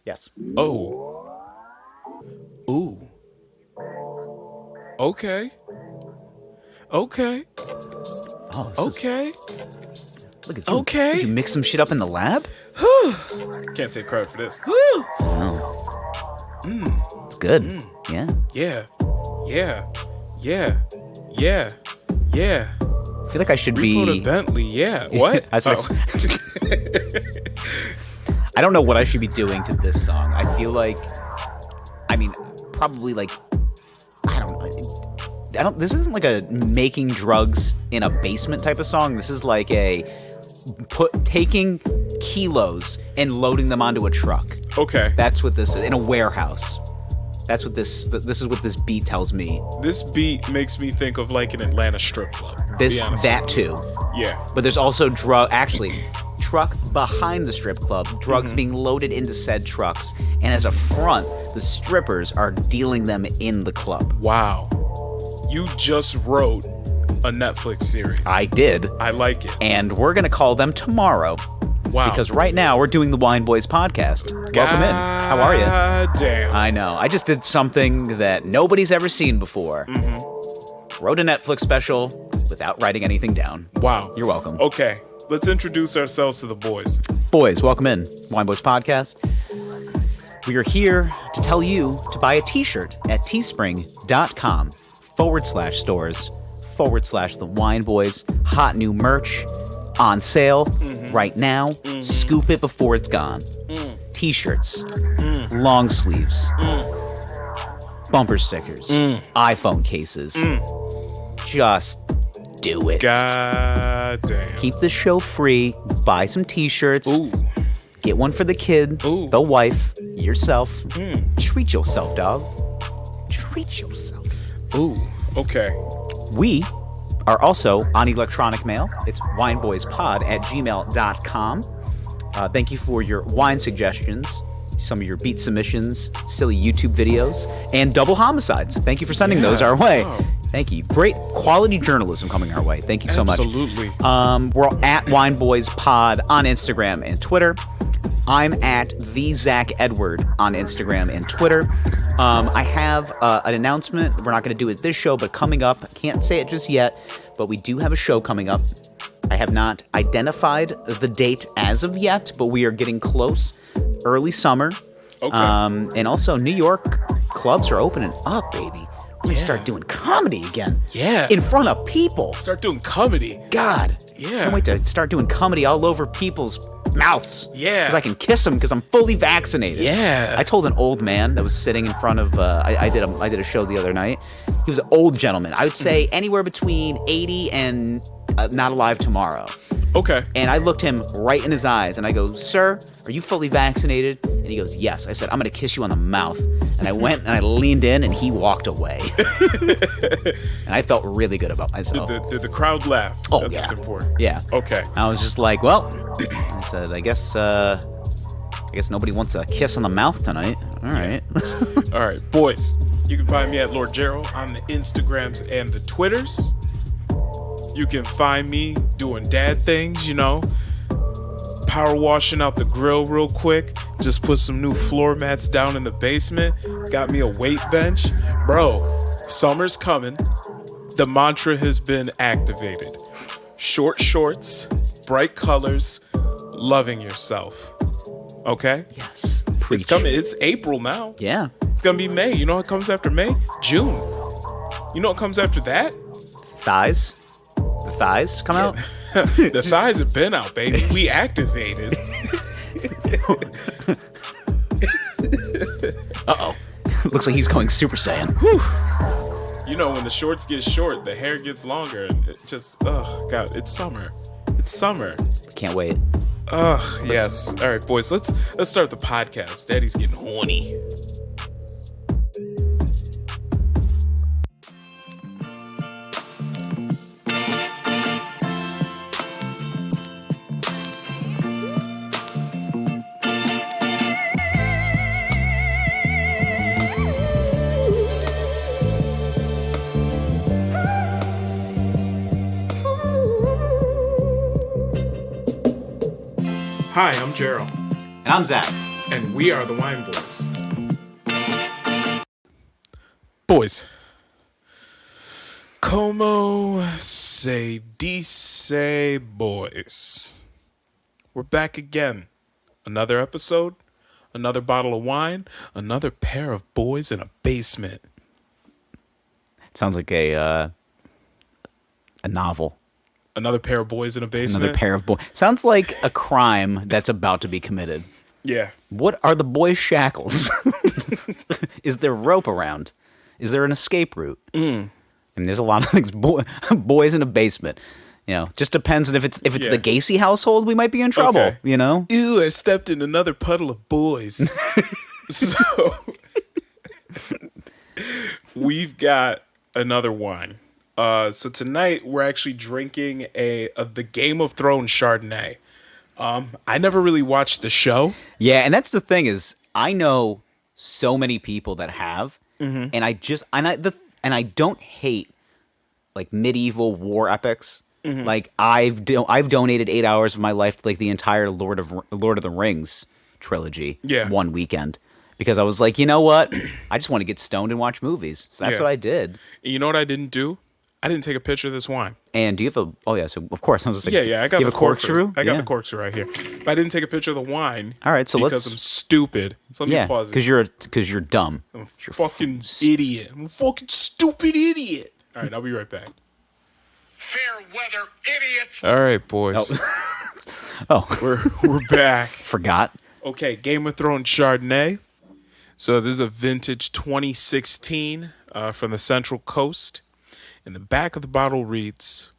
Yes. Oh. Ooh. Okay. Okay. Oh, Okay. Look at you. Okay. Did you mix some shit up in the lab? Can't take credit for this. Woo. Oh. It's good. Yeah. Yeah. Yeah. Yeah. Yeah. Yeah. I feel like I should Repo be... to Bentley, yeah. What? I was like... I don't know what I should be doing to this song. I feel like... I mean, probably like... I don't know. This isn't like a making drugs in a basement type of song. This is like a... taking kilos and loading them onto a truck. Okay. That's what this is. In a warehouse. That's what this is what this beat tells me. This beat makes me think of like an Atlanta strip club. That too. Yeah. But there's also truck behind the strip club, drugs being loaded into said trucks, and as a front, the strippers are dealing them in the club. Wow. You just wrote a Netflix series. I did. I like it. And we're going to call them tomorrow. Wow. Because right now we're doing the Wine Boys podcast. Welcome in. How are you? Damn. I know. I just did something that nobody's ever seen before. Wrote a Netflix special without writing anything down. Wow. You're welcome. Okay. Let's introduce ourselves to the boys. Boys, welcome in. Wine Boys podcast. We are here to tell you to buy a t-shirt at teespring.com/stores/the Wine Boys. Hot new merch on sale right now. Scoop it before it's gone. T-shirts, long sleeves, bumper stickers, iPhone cases. Just do it. God damn. Keep the show free. Buy some t-shirts. Ooh. Get one for the kid, Ooh. the wife, yourself. Treat yourself, dog. Treat yourself. Ooh. Okay. We are also on electronic mail. It's wineboyspod@gmail.com. Thank you for your wine suggestions, some of your beat submissions, silly YouTube videos, and double homicides. Thank you for sending those our way. Wow. Thank you. Great quality journalism coming our way. Thank you so much. Absolutely. We're at WineBoysPod on Instagram and Twitter. I'm at the Zach Edward on Instagram and Twitter. I have an announcement. We're not going to do it this show, but coming up, I can't say it just yet, but we do have a show coming up. I have not identified the date as of yet, but we are getting close. Early summer. Okay. And also New York clubs are opening up, baby. We're going to start doing comedy again. Yeah. In front of people. Start doing comedy. God. Yeah. Can't wait to start doing comedy all over people's mouths. Yeah. Because I can kiss them because I'm fully vaccinated. Yeah. I told an old man that was sitting in front of, I did a show the other night. He was an old gentleman. I would say anywhere between 80 and not alive tomorrow. Okay. And I looked him right in his eyes and I go, "Sir, are you fully vaccinated?" And he goes, "Yes." I said, "I'm going to kiss you on the mouth." And I went and I leaned in and he walked away. And I felt really good about myself. Did the crowd laugh? Oh, That's yeah. what's important. Yeah. Okay. I was just like, well, I said, I guess nobody wants a kiss on the mouth tonight. All right. All right, boys. You can find me at Lord Gerald on the Instagrams and the Twitters. You can find me doing dad things, power washing out the grill real quick. Just put some new floor mats down in the basement. Got me a weight bench. Bro, summer's coming. The mantra has been activated. Short shorts, bright colors, loving yourself. Okay? Yes. Preach. It's coming. It's April now. Yeah. It's gonna be May. You know what comes after May? June. You know what comes after that? Thighs. The thighs come out. The thighs have been out, baby. We activated. Uh-oh. Looks like he's going Super Saiyan. Whew. When the shorts get short, the hair gets longer. And it just, oh, God, it's summer. It's summer. Can't wait. Oh, yes. All right, boys, let's start the podcast. Daddy's getting horny. Hi, I'm Gerald. And I'm Zach. And we are the Wine Boys. Boys. Como se dice, boys? We're back again. Another episode, another bottle of wine, another pair of boys in a basement. Sounds like a novel. Another pair of boys in a basement. Another pair of boys. Sounds like a crime that's about to be committed. Yeah. What are the boys' shackles? Is there rope around? Is there an escape route? And there's a lot of things. Boys in a basement. You know, just depends on if it's the Gacy household, we might be in trouble. Okay. You know. Ew! I stepped in another puddle of boys. So we've got another wine. So tonight we're actually drinking the Game of Thrones Chardonnay. I never really watched the show. Yeah, and that's the thing is, I know so many people that have, and I don't hate like medieval war epics. Like I've donated 8 hours of my life to like the entire Lord of the Rings trilogy. One weekend. Because I was like, you know what? I just want to get stoned and watch movies. So that's what I did. You know what I didn't do? I didn't take a picture of this wine. And do you have a... Oh, yeah. So, of course. I was just like, I got you the have a corkscrew? I got the corkscrew right here. But I didn't take a picture of the wine. All right, so because I'm stupid. So let me pause it. Because you're dumb. I'm a fucking idiot. I'm a fucking stupid idiot. All right, I'll be right back. Fair weather idiots. All right, boys. We're back. Forgot. Okay, Game of Thrones Chardonnay. So this is a vintage 2016 from the Central Coast. And the back of the bottle reads,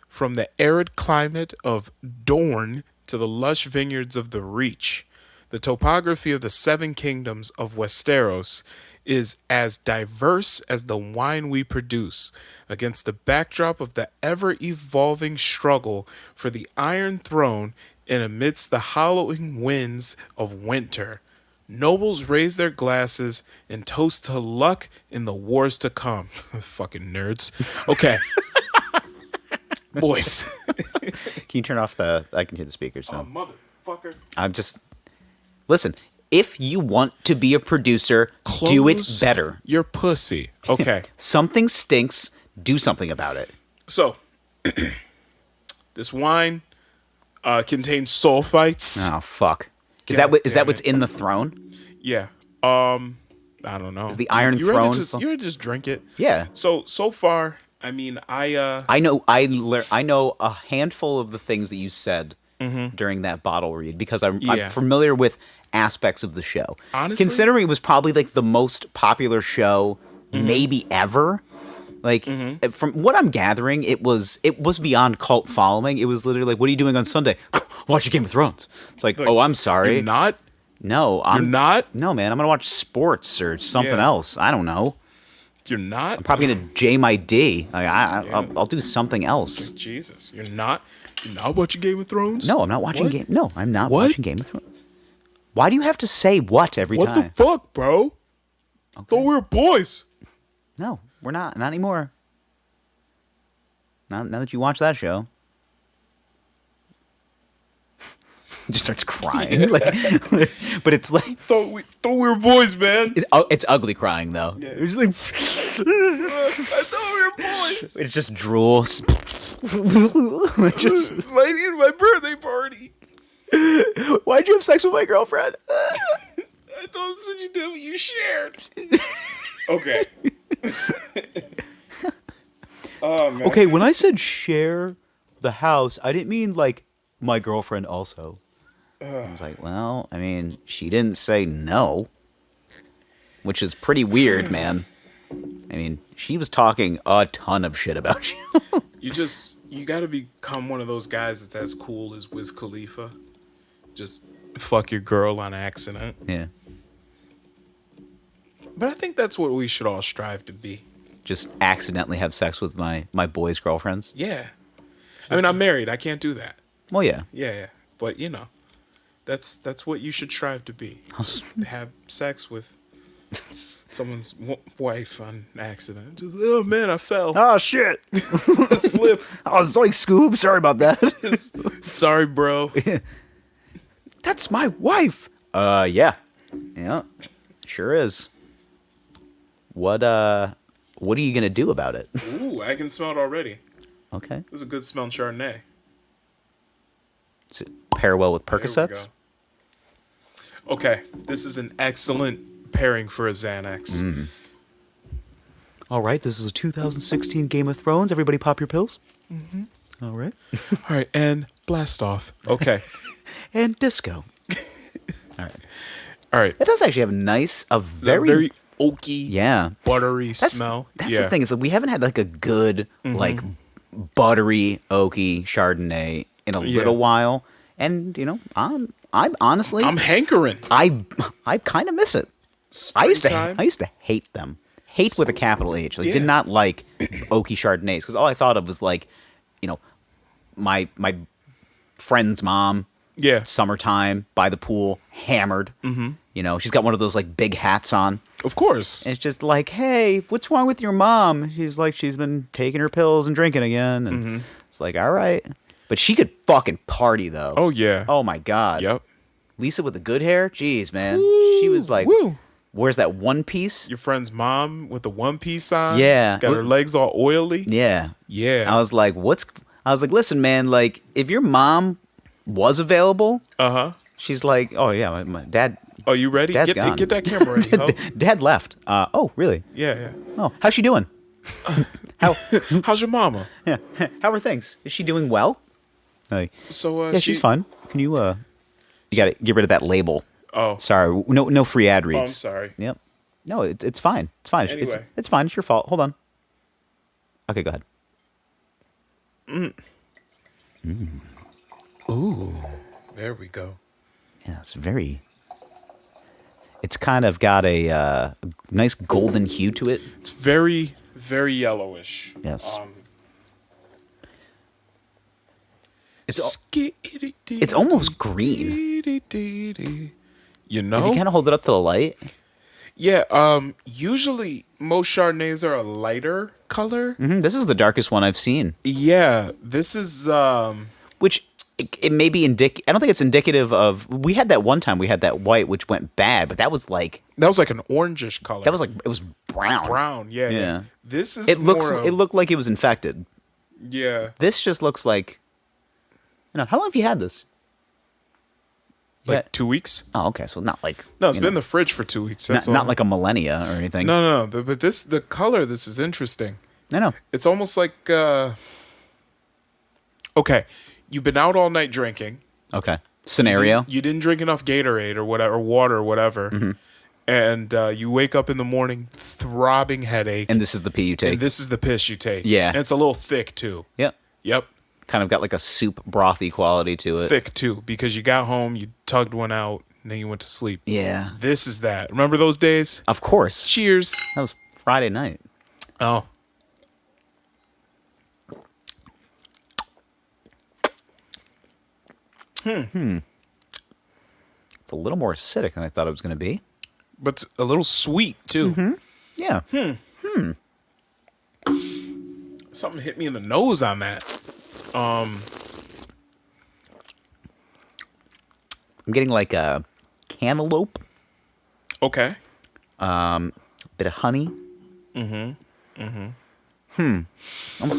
"From the arid climate of Dorne to the lush vineyards of the Reach, the topography of the seven kingdoms of Westeros is as diverse as the wine we produce, against the backdrop of the ever-evolving struggle for the Iron Throne and amidst the howling winds of winter. Nobles raise their glasses and toast to luck in the wars to come." Fucking nerds. Okay. Boys. Can you turn off I can hear the speakers now. Motherfucker. I'm just... Listen, if you want to be a producer, do it better. Your pussy. Okay. Something stinks. Do something about it. So, this wine contains sulfites. Oh, fuck. Is that what's in the throne? Yeah. I don't know. Is the Iron Throne? You would just drink it. Yeah. So far, I mean, I know a handful of the things that you said during that bottle read because I'm familiar with aspects of the show. Honestly, considering it was probably like the most popular show maybe ever. Like from what I'm gathering, it was beyond cult following. It was literally like, "What are you doing on Sunday?" "Watch Game of Thrones." It's like, "Oh, I'm sorry." You're not? No, You're not? No, man. I'm gonna watch sports or something else. I don't know. You're not? I'm probably gonna J my D. Like, I'll do something else. Jesus, you're not watching Game of Thrones? No, I'm not watching Game. No, I'm not watching Game of Thrones. Why do you have to say what every time? What the fuck, bro? Okay. Thought we were boys. No, we're not. Not anymore. Now that you watch that show. He just starts crying. Yeah. But it's like... Thought we were boys, man. It's ugly crying, though. Yeah. It's like... I thought we were boys. It's just drool. My birthday party. Why'd you have sex with my girlfriend? I thought that's what you did when you shared. Okay. Oh, man. Okay, when I said share the house, I didn't mean like my girlfriend also. I was like, well, I mean, she didn't say no, which is pretty weird, man. I mean, she was talking a ton of shit about you. You gotta become one of those guys that's as cool as Wiz Khalifa. Just fuck your girl on accident. Yeah. But I think that's what we should all strive to be. Just accidentally have sex with my boys' girlfriends? Yeah. I mean, I'm married. I can't do that. Well, yeah. Yeah. But, you know, that's what you should strive to be. Have sex with someone's wife on accident. Just, oh, man, I fell. Oh, shit. I slipped. Oh, Zoink Scoob. Sorry about that. Sorry, bro. That's my wife. Yeah. Yeah, sure is. What are you gonna do about it? Ooh, I can smell it already. Okay. This is a good smelling Chardonnay. Does it pair well with There we Percocets? go. Okay, this is an excellent pairing for a Xanax. All right, this is a 2016 Game of Thrones. Everybody pop your pills. All right. All right, and blast off. Okay. And disco. All right. All right. It does actually have a very oaky, yeah. buttery smell. That's yeah. the thing is that we haven't had like a good like buttery oaky Chardonnay in a Yeah. little while, and you know I'm honestly I'm hankering. I kind of miss it. I used Springtime. to hate them. Hate with a capital H. Like Yeah. did not like oaky Chardonnays because all I thought of was like, you know, my friend's mom. Yeah. Summertime by the pool, hammered. Mm-hmm. You know, she's got one of those like big hats on. Of course. And it's just like, hey, what's wrong with your mom? She's like, she's been taking her pills and drinking again. And it's like, all right. But she could fucking party though. Oh, yeah. Oh my God. Yep. Lisa with the good hair? Jeez, man. She was like, Woo. where's that one piece? Your friend's mom with the one piece on. Yeah. Got her legs all oily. Yeah. Yeah. I was like, listen, man, like, if your mom was available, she's like, oh yeah, my dad. Oh, you ready? Dad's Get gone. that camera ready. ho. Dad left. Oh, really? Yeah. Oh, how's she doing? How's your mama? Yeah. How are things? Is she doing well? Like, So, yeah, she's fine. Can you you got to get rid of that label. Oh. Sorry. No free ad reads. Oh, I'm sorry. Yep. No, it's fine. It's fine. Anyway. It's fine. It's your fault. Hold on. Okay, go ahead. Ooh. There we go. Yeah, it's kind of got a nice golden hue to it. It's very, very yellowish. Yes. It's It's almost green. You If know? you kind of hold it up to the light. Yeah, usually most Chardonnays are a lighter color. This is the darkest one I've seen. Yeah, this is Which it may be I don't think it's indicative of. We had that one time. We had that white, which went bad, but that was like an orangish color. it was brown. brown, yeah. Yeah. This is It more it looked like it was infected. yeah. This just looks like. You know, how long have you had this? Like Yeah. 2 weeks? Oh, okay. So not like No, it's you been in know, the fridge for 2 weeks. not, That's all. not like a millennia or anything. No. But the color of this is interesting. I know. It's almost like okay, you've been out all night drinking. Okay. Scenario. You didn't drink enough Gatorade or whatever, or water or whatever, Mm-hmm. and you wake up in the morning, throbbing headache, And this is the pee you take. and this is the piss you take. Yeah. And it's a little thick too. Yep. Yep, Kind of got like a soup brothy quality to it. thick too, because you got home, you tugged one out, and then you went to sleep. Yeah. This is that. Remember those days? Of course. Cheers. That was Friday night. Oh. It's a little more acidic than I thought it was going to be. But it's a little sweet too. Mm-hmm. Yeah. Something hit me in the nose on that. I'm getting like a cantaloupe, Okay. bit of honey. Almost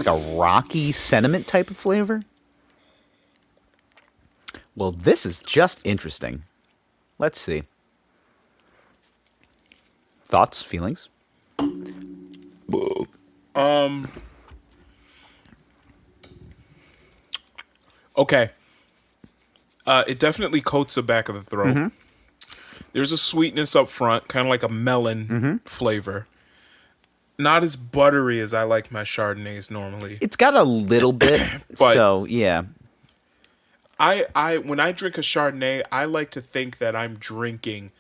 like a rocky sediment type of flavor. Well, this is just interesting. Let's see. Thoughts, feelings? Okay. It definitely coats the back of the throat. There's a sweetness up front, kind of like a melon flavor. Not as buttery as I like my Chardonnays normally. It's got a little bit, But- so yeah. I when I drink a Chardonnay, I like to think that I'm drinking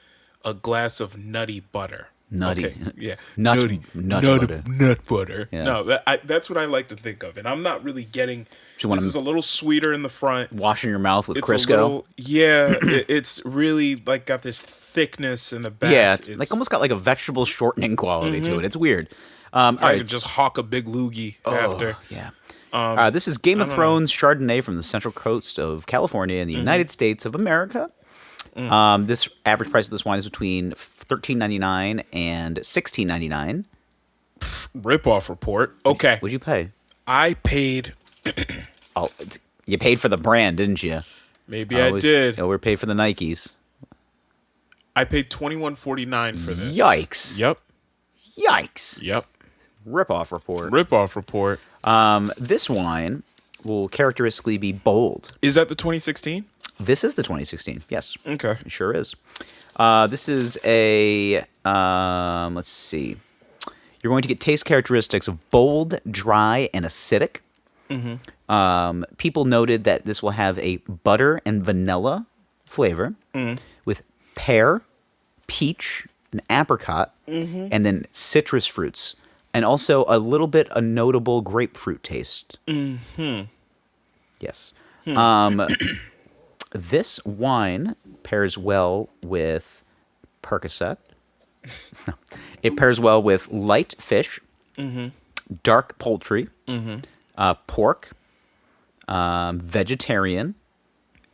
a glass of nutty butter. Nutty. Okay, yeah, Nut butter. nut butter. Yeah. No, that's what I like to think of, and I'm not really getting. You wanna- This is a little sweeter in the front. Washing your mouth with It's Crisco. a little, yeah. It's really like got this thickness in the back. Yeah, it's like almost got like a vegetable shortening quality to it. It's weird. All I right, could just hawk a big loogie after. Yeah. This is Game of Thrones Chardonnay from the Central Coast of California in the United States of America. This average price of this wine is between $13.99 and $16.99. Rip-off report. Okay. What'd you pay? I paid... Oh, you paid for the brand, didn't you? Maybe I did. We paid for the Nikes. I paid $21.49 for this. Yikes. Yep. Yep. Rip-off report. Rip-off report. This wine will characteristically be bold. Is that the 2016? This is the 2016. Yes. Okay. It sure is. This is a, let's see. You're going to get taste characteristics of bold, dry, and acidic. People noted that this will have a butter and vanilla flavor with pear, peach, and apricot, and then citrus fruits, and also a little bit a notable grapefruit taste. Yes. This wine pairs well with Percocet. It pairs well with light fish, dark poultry, pork, vegetarian.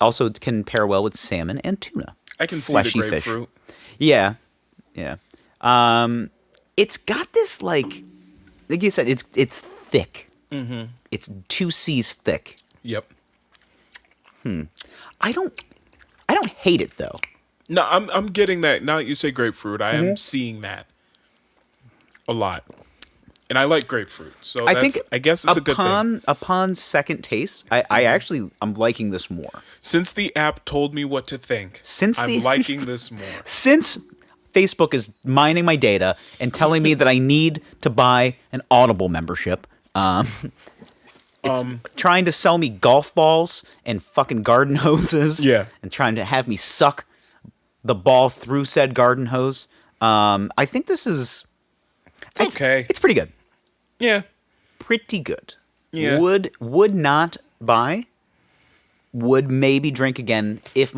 Also can pair well with salmon and tuna. I can see Fleshy the grapefruit. fish. Yeah. It's got this like you said, it's thick. It's 2 C's thick. Yep. I don't hate it though. No, I'm getting that. Now that you say grapefruit, I am seeing that a lot. And I like grapefruit. So I guess it's a good thing. Upon second taste, I'm liking this more. Since the app told me what to think, I'm liking this more. Since Facebook is mining my data and telling me that I need to buy an Audible membership, it's trying to sell me golf balls and fucking garden hoses. Yeah. And trying to have me suck the ball through said garden hose. I think this is... It's okay. It's pretty good. Yeah. Pretty good. Yeah. Would not buy. Would maybe drink again if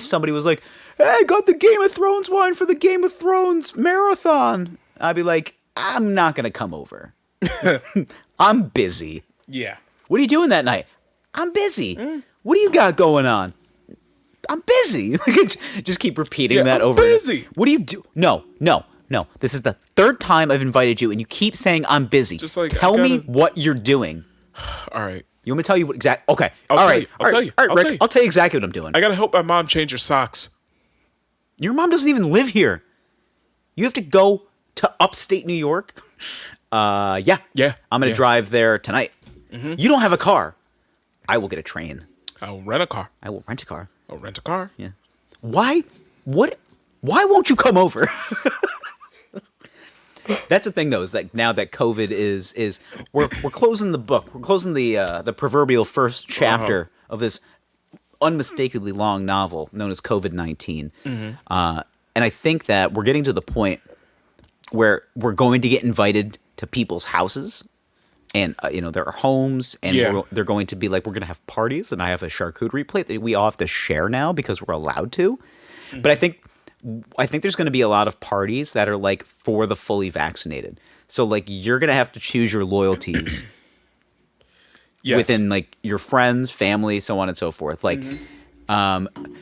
somebody was like, hey, I got the Game of Thrones wine for the Game of Thrones marathon. I'd be like, I'm not going to come over. I'm busy. Yeah. What are you doing that night? I'm busy. What do you got going on? I'm busy. Just keep repeating that over. Busy. What do you do? No. This is the third time I've invited you, and you keep saying I'm busy. Just like, tell me what you're doing. All right. You want me to tell you what exactly? Okay. I'll tell you. All right, Rick. I'll tell you exactly what I'm doing. I gotta help my mom change her socks. Your mom doesn't even live here. You have to go to upstate New York. Yeah. I'm gonna drive there tonight. You don't have a car. I will get a train. I will rent a car. I will rent a car. I'll rent a car. Yeah. Why? What? Why won't you come over? That's the thing, though, is that now that COVID is we're closing the book. We're closing the proverbial first chapter of this unmistakably long novel known as COVID-19. And I think that we're getting to the point where we're going to get invited to people's houses and their homes, and they're going to be like, we're going to have parties, and I have a charcuterie plate that we all have to share now because we're allowed to. But I think there's going to be a lot of parties that are like for the fully vaccinated. So like you're going to have to choose your loyalties within like your friends, family, so on and so forth. Like,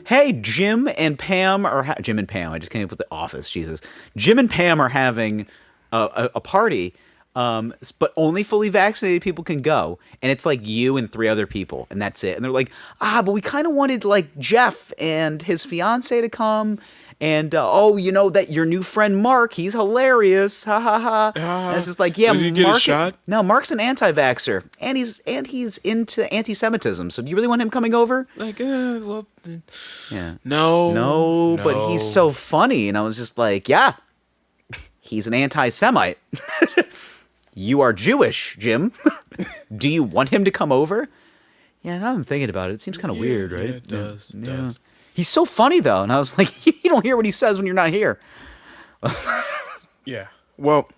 hey, Jim and Pam. I just came up with The Office. Jesus, Jim and Pam are having a party, but only fully vaccinated people can go, and it's like you and 3 other people, and that's it. And they're like, but we kind of wanted like Jeff and his fiance to come. And that your new friend Mark, he's hilarious, ha ha ha. And it's just like, yeah, did you get a shot? No, Mark's an anti-vaxxer, and he's into anti-Semitism. So do you really want him coming over? Like, yeah, no, but he's so funny, and I was just like, yeah, he's an anti-Semite. You are Jewish, Jim. Do you want him to come over? Yeah, now I'm thinking about it. It seems kind of weird, right? Yeah, it does. It does. He's so funny, though. And I was like, you don't hear what he says when you're not here. Yeah. Well,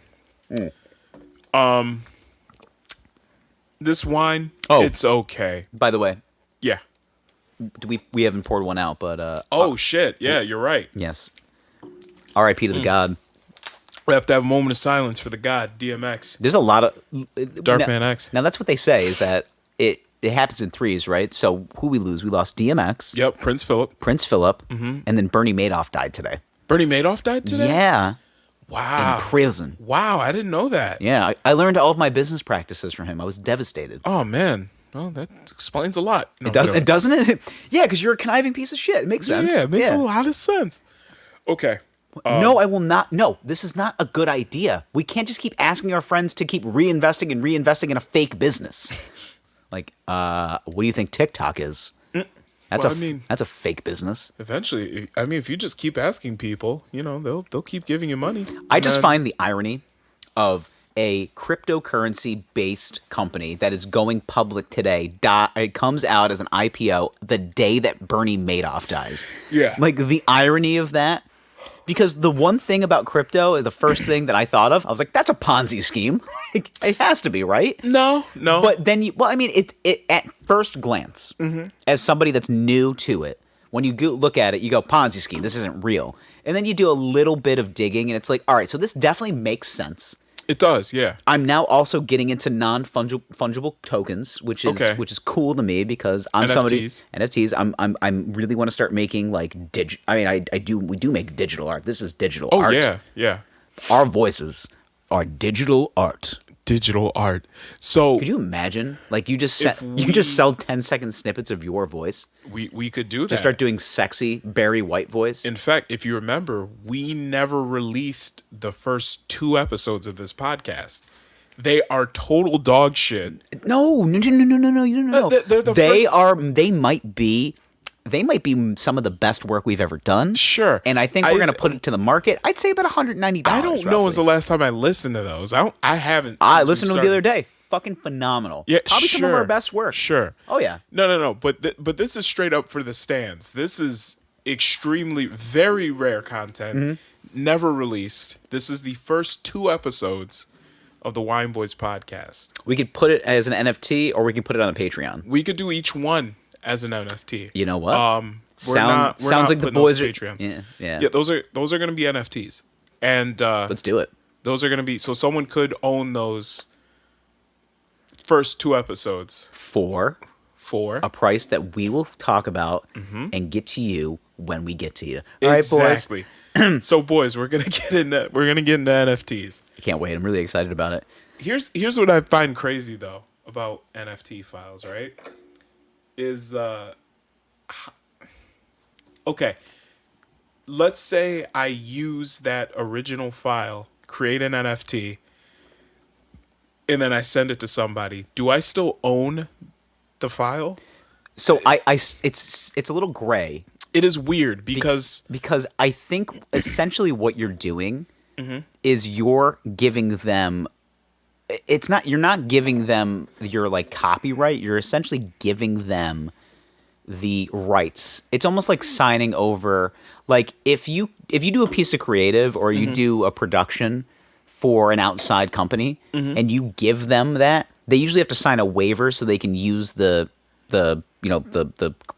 this wine, it's okay. By the way. Yeah. We haven't poured one out, but... shit. Yeah, you're right. Yes. R.I.P. to the God. We have to have a moment of silence for the God, DMX. There's a lot of... Darkman X. Now, that's what they say, is that it happens in threes, right? So who we lose? We lost DMX, Yep, Prince Philip. and then Bernie Madoff died today. Bernie Madoff died today? Yeah, Wow. in prison. Wow, I didn't know that. Yeah, I learned all of my business practices from him. I was devastated. Oh, man. Well, that explains a lot. No, It doesn't, doesn't it? Yeah, because you're a conniving piece of shit. It makes sense. Yeah, it makes a lot of sense. Okay. No, I will not. No, this is not a good idea. We can't just keep asking our friends to keep reinvesting in a fake business. Like, what do you think TikTok is? That's that's a fake business. Eventually, I mean, if you just keep asking people, they'll keep giving you money. I just find the irony of a cryptocurrency based company that is going public today. It comes out as an IPO the day that Bernie Madoff dies. Yeah. Like the irony of that. Because the one thing about crypto, the first thing that I thought of, I was like, that's a Ponzi scheme. Like, it has to be, right? No. But then, it at first glance, as somebody that's new to it, when you look at it, you go, Ponzi scheme, this isn't real. And then you do a little bit of digging, and it's like, all right, so this definitely makes sense. It does, yeah. I'm now also getting into non-fungible tokens, which is cool to me because I'm NFTs. I'm really want to start making like we do make digital art. This is digital art. Oh yeah. Our voices are digital art. Digital art. So could you imagine? Like you just sell 10-second snippets of your voice. We could do that. Just start doing sexy Barry White voice. In fact, if you remember, we never released the first 2 episodes of this podcast. They are total dog shit. No. They're the They might be some of the best work we've ever done. Sure. And I think we're going to put it to the market. I'd say about $190. I don't know when's the last time I listened to those. I haven't. I listened to them the other day. Fucking phenomenal. Yeah, probably some of our best work. Sure. Oh yeah. No. But this is straight up for the stands. This is extremely very rare content, never released. This is the first 2 episodes of the Wine Boys podcast. We could put it as an NFT, or we can put it on the Patreon. We could do each one as an NFT. You know what? Sounds like the boys are. Patreons. Yeah. Those are going to be NFTs, and let's do it. Those are going to be so someone could own those first 2 episodes for a price that we will talk about and get to you when we get to you. All exactly. Right, boys. So, boys, we're gonna get into NFTs. I can't wait. I'm really excited about it. Here's what I find crazy though about NFT files. Right? Is okay. Let's say I use that original file, create an NFT, and then I send it to somebody. Do I still own the file? So it's a little gray. It is weird because I think essentially what you're doing is you're giving them. You're not giving them your like copyright. You're essentially giving them the rights. It's almost like signing over. Like if you do a piece of creative or you do a production for an outside company and you give them that, they usually have to sign a waiver so they can use the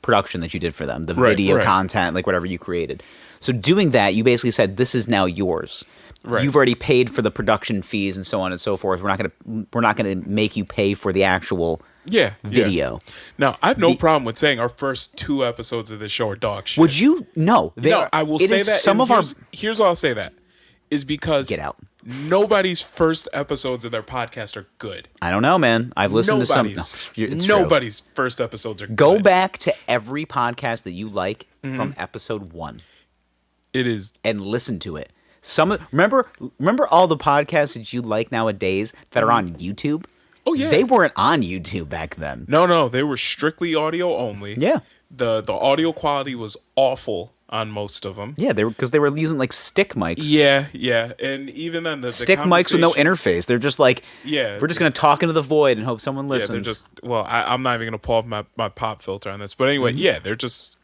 production that you did for them, the video content, like whatever you created. So doing that, you basically said, this is now yours. Right. You've already paid for the production fees and so on and so forth. We're not gonna make you pay for the actual video. Yeah. Now, I have no problem with saying our first 2 episodes of this show are dog shit. Would you? No. I will say that. Here's why I'll say that is because get out. Nobody's first episodes of their podcast are good. I don't know, man. I've listened to some. Nobody's first episodes are good. Go back to every podcast that you like from episode 1. It is, and listen to it. Remember all the podcasts that you like nowadays that are on YouTube? Oh yeah, they weren't on YouTube back then. No, they were strictly audio only. Yeah, the audio quality was awful on most of them. Yeah, they were using like stick mics. Yeah, and even then the stick mics with no interface. They're just like, we're just gonna talk into the void and hope someone listens. Yeah, they're just I'm not even gonna pull off my pop filter on this, but anyway, they're just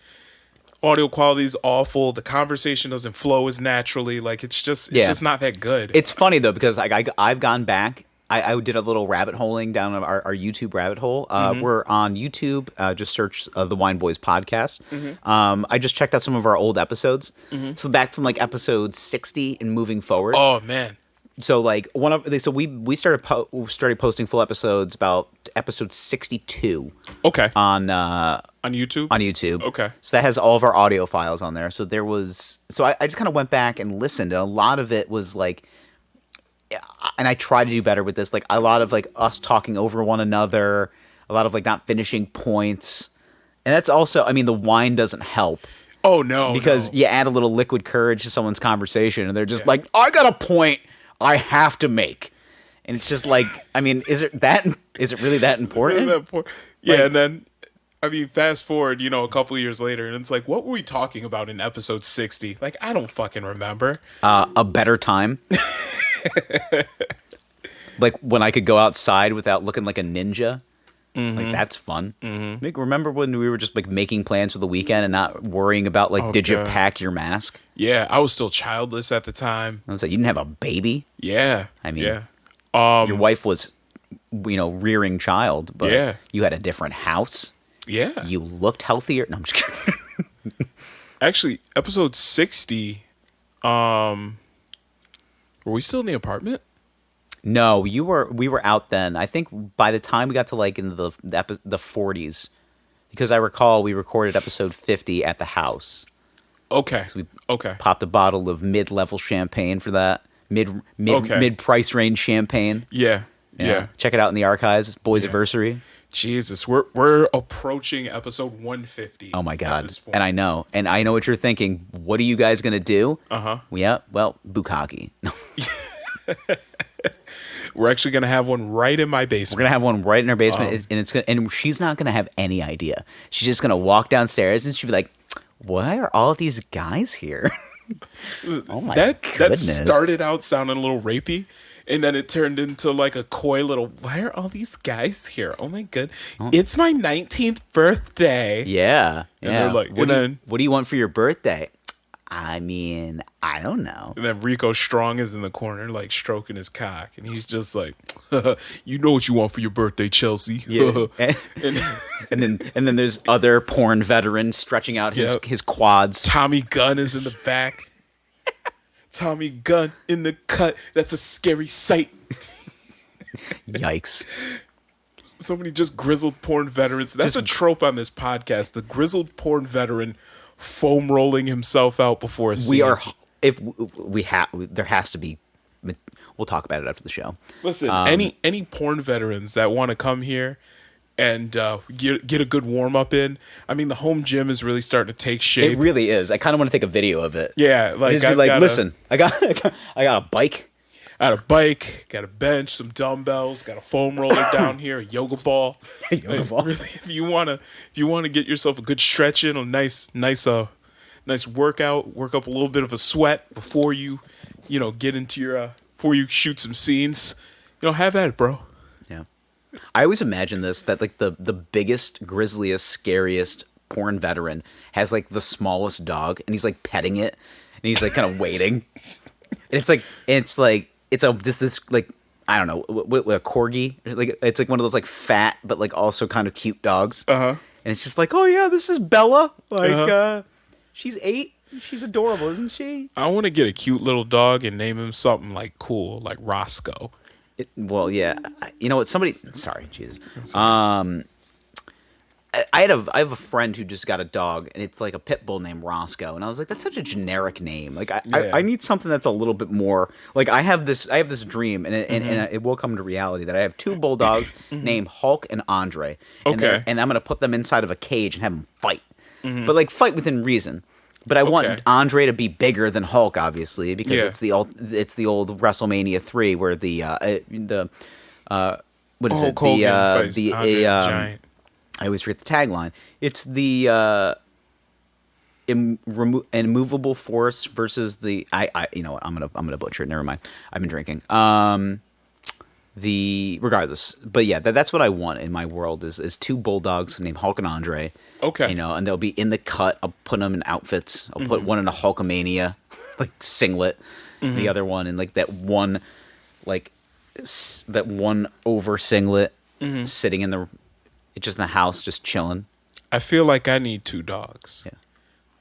audio quality is awful. The conversation doesn't flow as naturally. Like it's just not that good. It's funny though because like I've gone back. I did a little rabbit holing down our YouTube rabbit hole. We're on YouTube. Just search the Wine Boys podcast. I just checked out some of our old episodes. So back from like episode 60 and moving forward. Oh man, So like we started posting full episodes about episode 62 Okay. on YouTube? on YouTube. Okay. So that has all of our audio files on there. So I just kind of went back and listened, and a lot of it was like, and I try to do better with this, like a lot of like us talking over one another, a lot of like not finishing points. And that's also, I mean, the wine doesn't help. Oh, no. Because you add a little liquid courage to someone's conversation, and they're just like, I got a point I have to make. And it's just like, I mean, is it really that important? Yeah, and then, I mean, fast forward, a couple of years later, and it's like, what were we talking about in episode 60? Like, I don't fucking remember. A better time. Like when I could go outside without looking like a ninja. Like that's fun. Like, remember when we were just like making plans for the weekend and not worrying about like, did you pack your mask? Yeah, I was still childless at the time. I was like, you didn't have a baby. Yeah, I mean, yeah. Your wife was, rearing child, but you had a different house. Yeah, You looked healthier. No, I'm just kidding. actually, episode 60. Were we still in the apartment? No, we were out then. I think by the time we got to like in the 40s, because I recall we recorded episode 50 at the house. Okay. So we okay. popped a bottle of mid-level champagne for that. Mid price range champagne. Yeah. Yeah. Check it out in the archives. It's Boyz anniversary. Jesus, we're approaching episode 150. Oh my god. And I know what you're thinking. What are you guys gonna do? Yeah, well, bukkake. We're actually gonna have one right in my basement. We're gonna have one right in our basement, and she's not gonna have any idea. She's just gonna walk downstairs and she'll be like, "Why are all these guys here?" Oh my goodness! That started out sounding a little rapey, and then it turned into like a coy little, "Why are all these guys here? Oh my god, it's my 19th birthday." Yeah, and they're like, what do you want for your birthday? I mean, I don't know. And then Rico Strong is in the corner, like stroking his cock, and he's just like, "You know what you want for your birthday, Chelsea." Yeah. and then there's other porn veterans stretching out his quads. Tommy Gunn is in the back. Tommy Gunn in the cut. That's a scary sight. Yikes. So many just grizzled porn veterans. That's a trope on this podcast. The grizzled porn veteran foam rolling himself out before a scene. There has to be. We'll talk about it after the show. Listen, any porn veterans that want to come here and get a good warm up in. I mean, the home gym is really starting to take shape. It really is. I kind of want to take a video of it. Yeah, like listen, I got a bike. I got a bike, got a bench, some dumbbells, got a foam roller down here, a yoga ball. Really, if you wanna get yourself a good stretch in, a nice workout, work up a little bit of a sweat before you get into your before you shoot some scenes, have at it, bro. Yeah, I always imagine that like the biggest, grisliest, scariest porn veteran has like the smallest dog, and he's like petting it, and he's like kind of waiting, and it's just this like, I don't know, what a corgi, like it's like one of those like fat but like also kind of cute dogs. And it's just like, oh yeah, this is Bella. Like she's 8. She's adorable, isn't she? I want to get a cute little dog and name him something like cool, like Roscoe. Well, yeah. You know what? Sorry, Jesus. I have a friend who just got a dog, and it's like a pit bull named Roscoe, and I was like, that's such a generic name. Like, I need something that's a little bit more like, I have this dream, and it will come to reality, that I have 2 bulldogs named Hulk and Andre. Okay. And I'm gonna put them inside of a cage and have them fight, but like fight within reason. But I want Andre to be bigger than Hulk, obviously, because it's the old WrestleMania 3 where what is it? Giant. I always forget the tagline. It's the immovable force versus the you know what, I'm gonna butcher it. Never mind. I've been drinking. Regardless, but yeah, that's what I want in my world is 2 bulldogs named Hulk and Andre. Okay. And they'll be in the cut. I'll put them in outfits. I'll put one in a Hulkamania like singlet, the other one in like that one over singlet, sitting in the house, just chilling. I feel like I need 2 dogs. Yeah.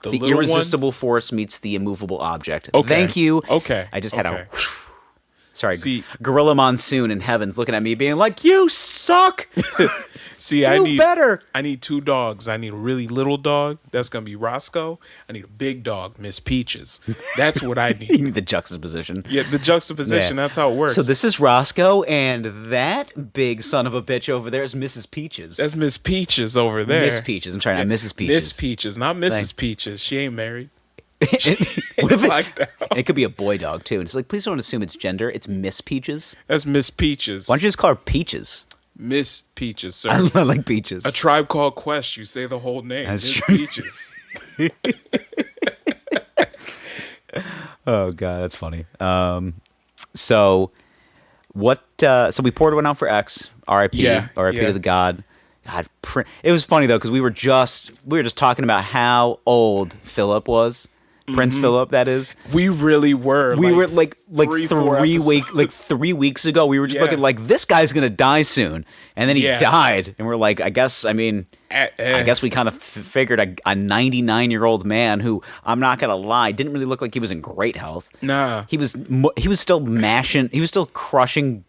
The irresistible force meets the immovable object. Okay. Thank you. Okay. I just had a Sorry, See- Gorilla Monsoon in heaven's looking at me being like, you suck! See, Do better! I need 2 dogs. I need a really little dog. That's gonna be Roscoe. I need a big dog, Miss Peaches. That's what I You need. need the juxtaposition. Yeah, the juxtaposition. Yeah. That's how it works. So this is Roscoe, and that big son of a bitch over there is Mrs. Peaches. That's Miss Peaches over there. Miss Peaches. I'm sorry, not Mrs. Peaches. Miss Peaches, not Mrs. Thanks. Peaches. She ain't married. What if Like that. and it could be a boy dog too. And it's like, please don't assume it's gender. It's Miss Peaches. That's Miss Peaches. Why don't you just call her Peaches? Miss Peaches, sir. I like Peaches. A Tribe Called Quest. You say the whole name. That's Miss true. Peaches. Oh god, that's funny. So what? So we poured one out for X. R.I.P. Yeah, R.I.P. yeah. to the God. God, it was funny though because we were just talking about how old Philip was. Prince Philip, that is. We really were. We were like 3 weeks ago. We were just Yeah. looking like this guy's gonna die soon, and then he Yeah. died, and we're like, I guess we kind of figured a 99-year-old man who, I'm not gonna lie, didn't really look like he was in great health. Nah. He was still mashing. He was still crushing,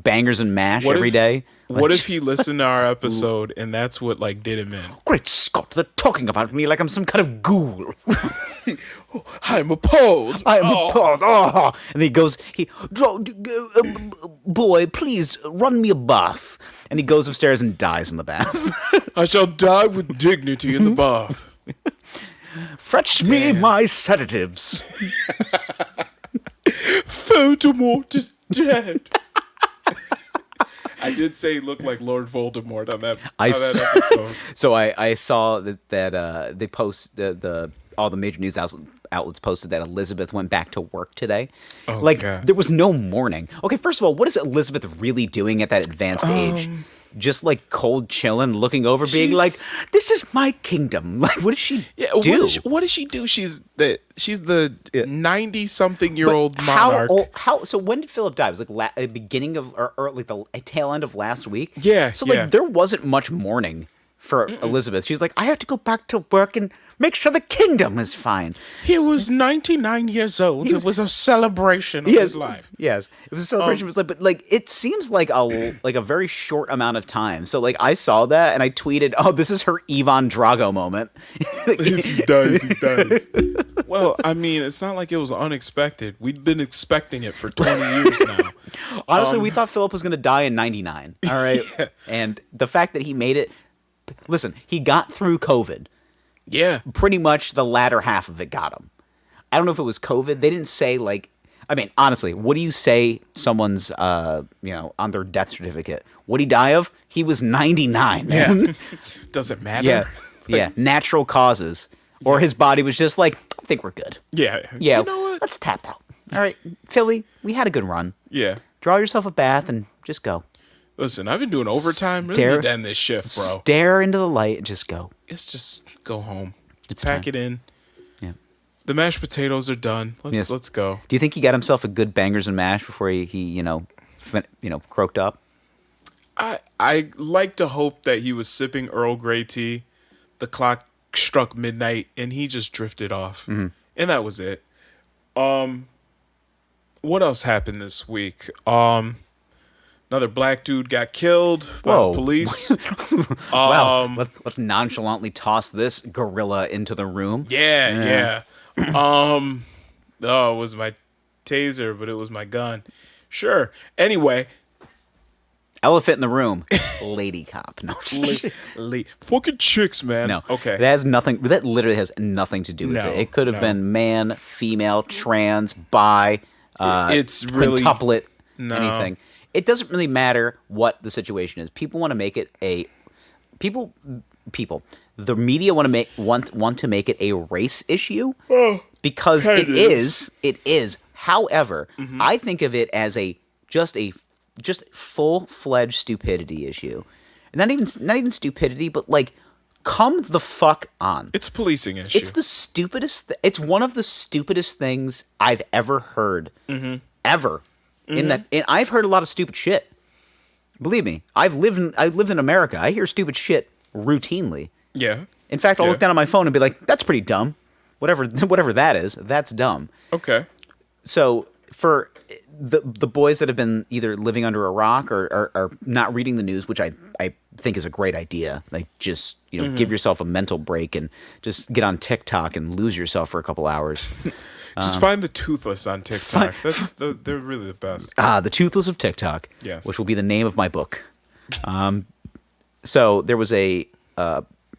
bangers and mash every day. What if he listened to our episode and that's what like did him in? Great Scott! They're talking about me like I'm some kind of ghoul. I'm appalled. I'm appalled. Oh. And he goes, boy, please run me a bath. And he goes upstairs and dies in the bath. I shall die with dignity in the bath. Fetch me my sedatives. Voldemort is dead. I did say he looked like Lord Voldemort on that episode. So I saw that they post all the major news outlets posted that Elizabeth went back to work today. Oh, like God. there was no mourning. Okay, first of all, what is Elizabeth really doing at that advanced age? Just like cold chilling, looking over, being She's- like, "This is my kingdom." Like, what does she do? What does she do? She's the 90-something-year-old monarch. So when did Philip die? It was like the beginning of or like the tail end of last week. Yeah, So like yeah. there wasn't much mourning for Elizabeth. She's like, I have to go back to work and make sure the kingdom is fine. He was 99 years old. It was a celebration of his life. Yes, it was a celebration of his life, but like it seems like a very short amount of time. So like I saw that and I tweeted, "Oh, this is her Ivan Drago moment." If he does, he does. Well, I mean, it's not like it was unexpected. We'd been expecting it for 20 years now. Honestly, we thought Philip was going to die in 99. All right. Yeah. And the fact that he made it, listen, he got through COVID. Yeah. Pretty much the latter half of it got him. I don't know if it was COVID. They didn't say like, I mean, honestly, what do you say someone's, on their death certificate? What'd he die of? He was 99. Yeah. Doesn't matter. Yeah. Yeah. Natural causes. Or his body was just like, I think we're good. Yeah. Yeah. You know what? Let's tap out. All right. Philly, we had a good run. Yeah. Draw yourself a bath and just go. Listen, I've been doing overtime. Really Stare- need to end this shift, bro. Stare into the light and just go. Let's just go home. It's Pack fine. it in. Yeah. The mashed potatoes are done. Yes. Let's go. Do you think he got himself a good bangers and mash before he croaked up? I like to hope that he was sipping Earl Grey tea. The clock struck midnight and he just drifted off. Mm-hmm. And that was it. What else happened this week? Another black dude got killed by Whoa. the police. Wow. Let's nonchalantly toss this gorilla into the room. Yeah. Oh, it was my taser, but it was my gun. Sure. Anyway, Elephant in the room. Lady cop. No. fucking chicks, man. No. Okay. That literally has nothing to do with No, it. It could have no. been man, female, trans, bi, It's really- quintuplet, No. anything. It doesn't really matter what the situation is. People want to make it a people. The media want to make it a race issue because kinda it is. It is. However, I think of it as just full-fledged stupidity issue. And not even stupidity, but like, come the fuck on. It's a policing issue. It's the stupidest. It's one of the stupidest things I've ever heard. Ever. And I've heard a lot of stupid shit. Believe me, I've lived in America. I hear stupid shit routinely. Yeah. In fact, I'll Yeah. look down at my phone and be like, "That's pretty dumb." Whatever that is, that's dumb. Okay. So for the boys that have been either living under a rock or not reading the news, which I think is a great idea. Like, just, give yourself a mental break and just get on TikTok and lose yourself for a couple hours. Just find the toothless on TikTok. They're really the best. The Toothless of TikTok, Yes. which will be the name of my book. So there was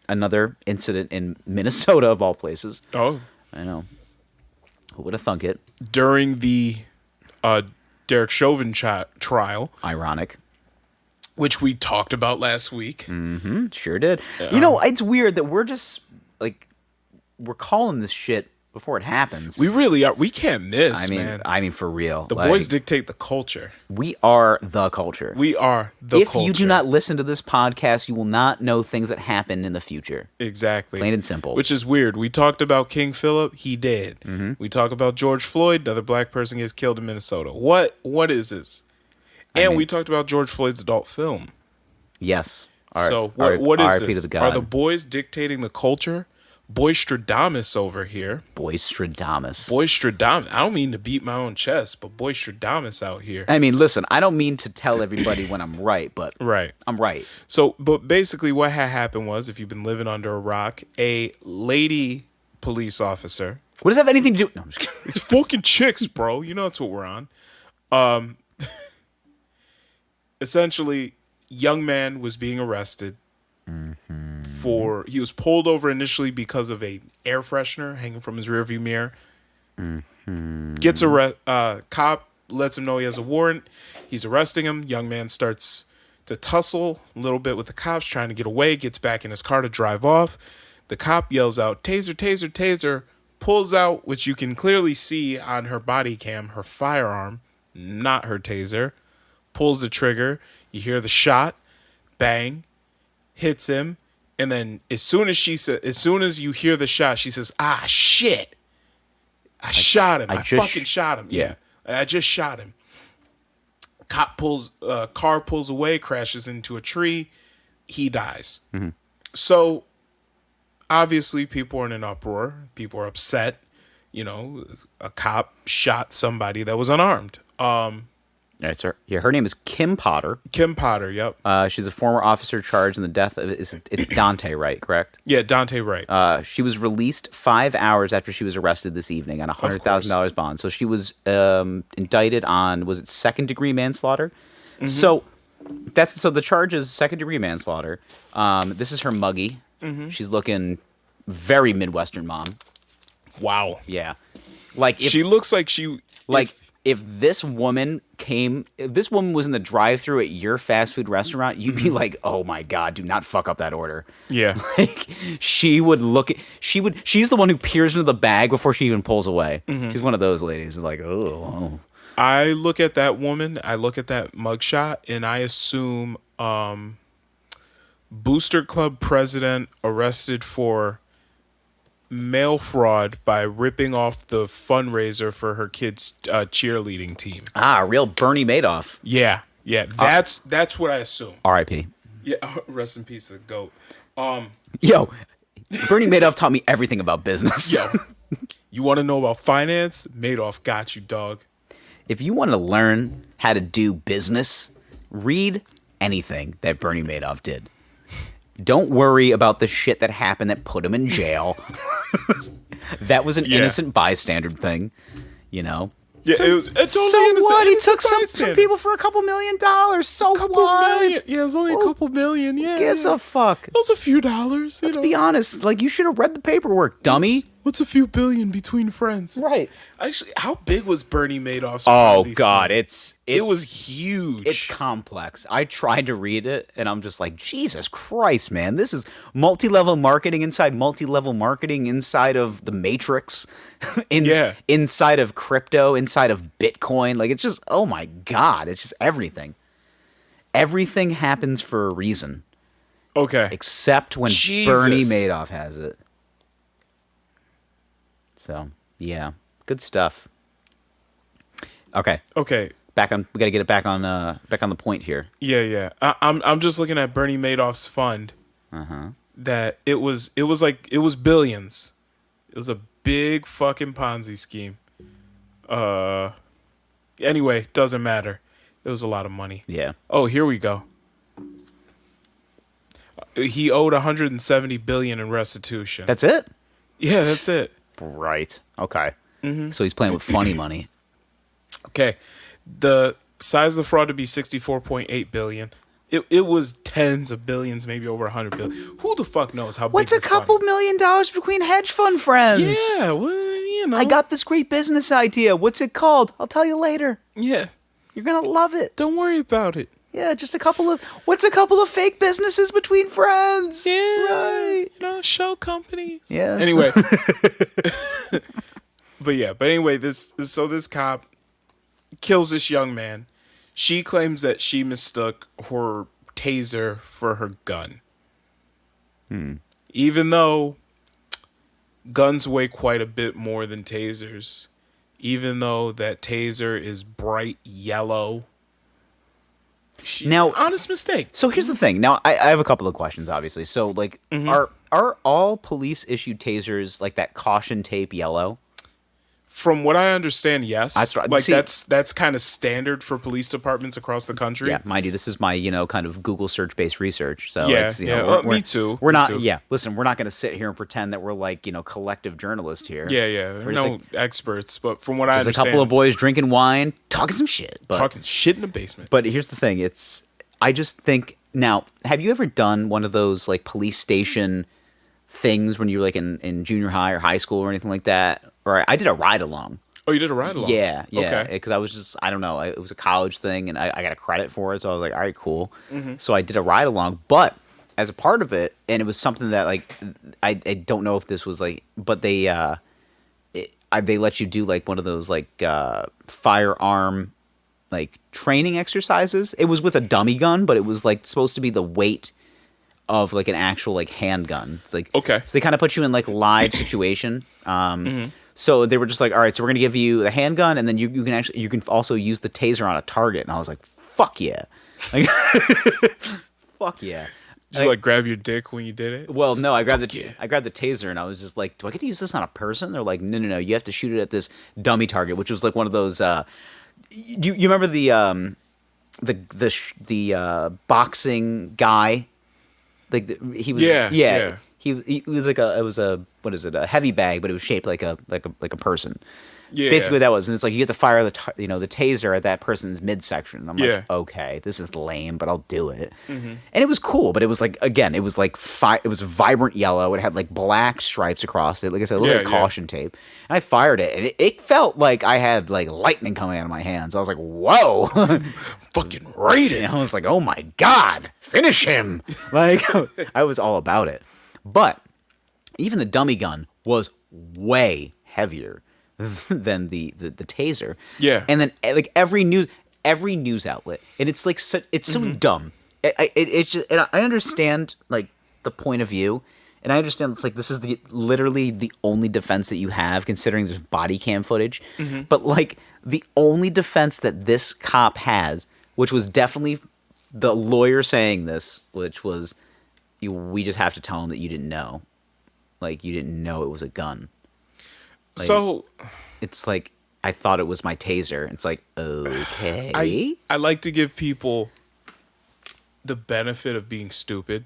another incident in Minnesota, of all places. Oh, I know. Who would have thunk it? during the Derek Chauvin trial, Ironic. which we talked about last week. Sure did. It's weird that we're just, like, we're calling this shit before it happens. We really are. We can't miss, man. I mean, for real. The boys dictate the culture. We are the culture. We are the if culture. you do not listen to this podcast, you will not know things that happen in the future. Exactly. Plain and simple. Which is weird. We talked about King Philip. He did. We talk about George Floyd. Another black person gets killed in Minnesota. What is this? And we talked about George Floyd's adult film. Yes. So what is R.I.P. this? to the God. Are the boys dictating the culture? Boystradamus over here. Boystradamus. Boystradamus. I don't mean to beat my own chest, but Boystradamus out here. I mean, listen, I don't mean to tell everybody when I'm right, but Right. I'm right. So, but basically what had happened was, if you've been living under a rock, a lady police officer. What does that have anything to do? No, I'm just kidding. It's fucking chicks, bro. You know that's what we're on. Essentially, young man was being arrested he was pulled over initially because of a air freshener hanging from his rearview mirror. Gets cop lets him know he has a warrant. He's arresting him. Young man starts to tussle a little bit with the cops, trying to get away, gets back in his car to drive off. The cop yells out, "Taser, taser, taser," pulls out, which you can clearly see on her body cam, her firearm, not her taser, pulls the trigger. You hear the shot, bang, hits him. And then as soon as you hear the shot, she says, "Ah, shit. I shot him. I fucking shot him." Yeah. I just shot him. Car pulls away, crashes into a tree. He dies. So obviously people are in an uproar. People are upset. A cop shot somebody that was unarmed. Right, sir. Yeah, her name is Kim Potter. Kim Potter, yep. She's a former officer charged in the death of it's Dante Wright, correct? Yeah, Dante Wright. She was released 5 hours after she was arrested this evening on a $100,000 bond. So she was indicted on, was it second-degree manslaughter? So the charge is second-degree manslaughter. This is her muggy. She's looking very Midwestern mom. Wow. Yeah, like she looks like she If this woman was in the drive-thru at your fast food restaurant, you'd be like, "Oh my God, do not fuck up that order." Yeah. Like, she's the one who peers into the bag before she even pulls away. She's one of those ladies. It's like, oh. I look at that woman, I look at that mugshot, and I assume Booster Club president arrested for mail fraud by ripping off the fundraiser for her kids' cheerleading team. Real Bernie Madoff. Yeah. That's what I assume. R.I.P. Yeah, rest in peace to the GOAT. Yo, Bernie Madoff taught me everything about business. Yo, you want to know about finance? Madoff got you, dog. If you want to learn how to do business, read anything that Bernie Madoff did. Don't worry about the shit that happened that put him in jail. That was an innocent bystander thing, Yeah, so, it was totally so innocent. what? He Innocent took some bystander. people for $2 million. So what? Million. Yeah, it's only a couple million. Yeah, Gives a fuck. It was a few dollars. Let's be honest. Like, you should have read the paperwork, dummy. What's a few billion between friends? Right. Actually, how big was Bernie Madoff's Oh Ponzi God, scheme? It was huge. It's complex. I tried to read it, and I'm just like, Jesus Christ, man! This is multi-level marketing inside multi-level marketing inside of the Matrix, inside of crypto, inside of Bitcoin. Like, it's just, oh my God! It's just everything. Everything happens for a reason. Okay. Except when Bernie Madoff has it. So yeah, good stuff. Okay. Okay. We got to get it back on the point here. Yeah. I'm just looking at Bernie Madoff's fund. That it was billions. It was a big fucking Ponzi scheme. Anyway, doesn't matter. It was a lot of money. Yeah. Oh, here we go. He owed 170 billion in restitution. That's it? Yeah, that's it. Right. Okay. So he's playing with funny money. Okay. The size of the fraud to be 64.8 billion. It was tens of billions, maybe over 100 billion. Who the fuck knows how What's big a this fund couple is? $1,000,000 between hedge fund friends? Yeah, well, you know. I got this great business idea. What's it called? I'll tell you later. Yeah. You're going to love it. Don't worry about it. Yeah, just a couple of fake businesses between friends? Yeah. Right. You know, shell companies. Yes. Anyway. But anyway, this cop kills this young man. She claims that she mistook her taser for her gun. Even though guns weigh quite a bit more than tasers, even though that taser is bright yellow. Now, honest mistake. So here's the thing. Now, I have a couple of questions, obviously. So, like, are all police-issued tasers, like, that caution tape yellow? From what I understand, yes. That's right. Like See- that's kind of standard for police departments across the country. Yeah, mind you, this is my, kind of Google search-based research. So Yeah, it's, yeah. Me too. We're Me not, too. yeah, listen, we're not going to sit here and pretend that we're like, collective journalists here. Yeah. We're just no like- experts, but from what I There's a understand, couple of boys drinking wine, talking some shit. But, talking shit in the basement. But here's the thing. I just think, now, have you ever done one of those, like, police station things when you were, like, in junior high or high school or anything like that? Or I did a ride-along. Oh, you did a ride along? Yeah. Okay. Because I was just, I don't know, it was a college thing, and I got a credit for it, so I was like, all right, cool. So I did a ride along, but as a part of it, and it was something that, like, I don't know if this was like, but they let you do like one of those like firearm like training exercises. It was with a dummy gun, but it was like supposed to be the weight of like an actual like handgun. It's like, Okay. So they kind of put you in like live situation. So they were just like, all right, so we're gonna give you the handgun, and then you can also use the taser on a target. And I was like, fuck yeah, like, fuck yeah. Did you like grab your dick when you did it? Well, no, I grabbed the taser, and I was just like, do I get to use this on a person? They're like, no, you have to shoot it at this dummy target, which was like one of those. You remember the boxing guy? Like he was Yeah. He was like a heavy bag, but it was shaped like a person. Yeah. Basically that was, and it's like you get to fire the taser at that person's midsection. And I'm Yeah. like, okay, this is lame, but I'll do it. And it was cool, but it was like, again, it was like it was vibrant yellow. It had like black stripes across it, like I said, a little bit of caution tape. And I fired it, and it felt like I had like lightning coming out of my hands. I was like, whoa. Fucking rated. And I was like, oh my God, finish him. Like, I was all about it. But even the dummy gun was way heavier than the taser. Yeah. And then like every news outlet, and it's like it's so dumb. It's just, and I understand like the point of view, and I understand it's like this is literally the only defense that you have, considering there's body cam footage. But like the only defense that this cop has, which was definitely the lawyer saying this, which was, we just have to tell him that you didn't know, like you didn't know it was a gun. Like, So it's like, I thought it was my taser. It's like, okay. I like to give people the benefit of being stupid.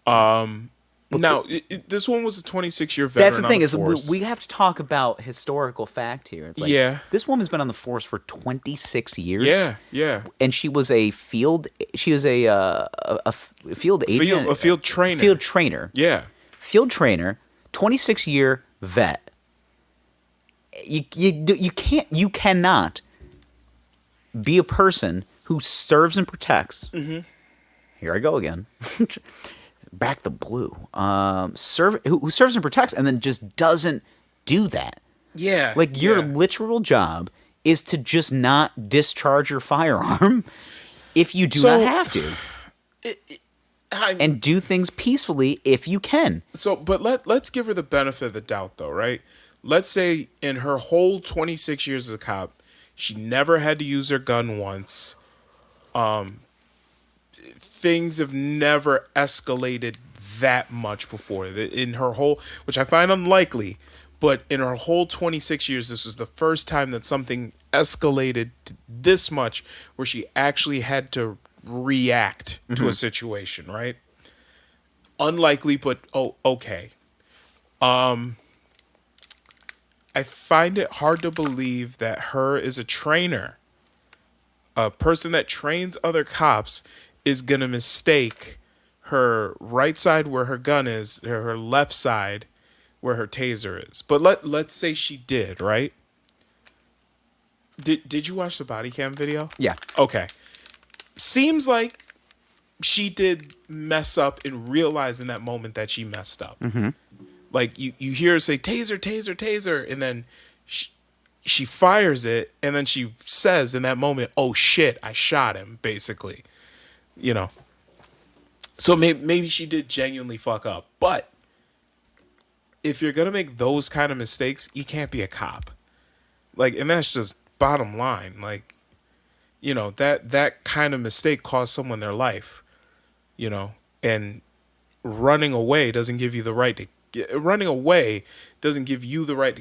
Now, this one was a 26-year veteran. That's the thing, on is force. we have to talk about historical fact here. It's like, Yeah. this woman's been on the force for 26 years. Yeah. And she was a field agent. A field trainer. Field trainer. Yeah. Field trainer, 26-year vet. You cannot be a person who serves and protects. Here I go again. Back the blue. Who serves and protects, and then just doesn't do that. Yeah. Like, your yeah. literal job is to just not discharge your firearm if you do So- not have to, and do things peacefully if you can. So, but let's give her the benefit of the doubt, though, right? Let's say in her whole 26 years as a cop, she never had to use her gun once. Things have never escalated that much before. In her whole, which I find unlikely, but in her whole 26 years, this was the first time that something escalated to this much where she actually had to react to a situation, right? Unlikely, but okay. I find it hard to believe that her as a trainer, a person that trains other cops, is gonna mistake her right side where her gun is, or her left side where her taser is. But let's say she did, right? Did you watch the body cam video? Yeah. Okay. Seems like she did mess up and realize in that moment that she messed up. Mm-hmm. Like you hear her say taser, taser, taser, and then she fires it, and then she says in that moment, "Oh shit, I shot him," basically. You know. So maybe she did genuinely fuck up. But if you're gonna make those kind of mistakes, you can't be a cop. Like, and that's just bottom line. Like, you know, that kind of mistake cost someone their life. You know, and running away doesn't give you the right to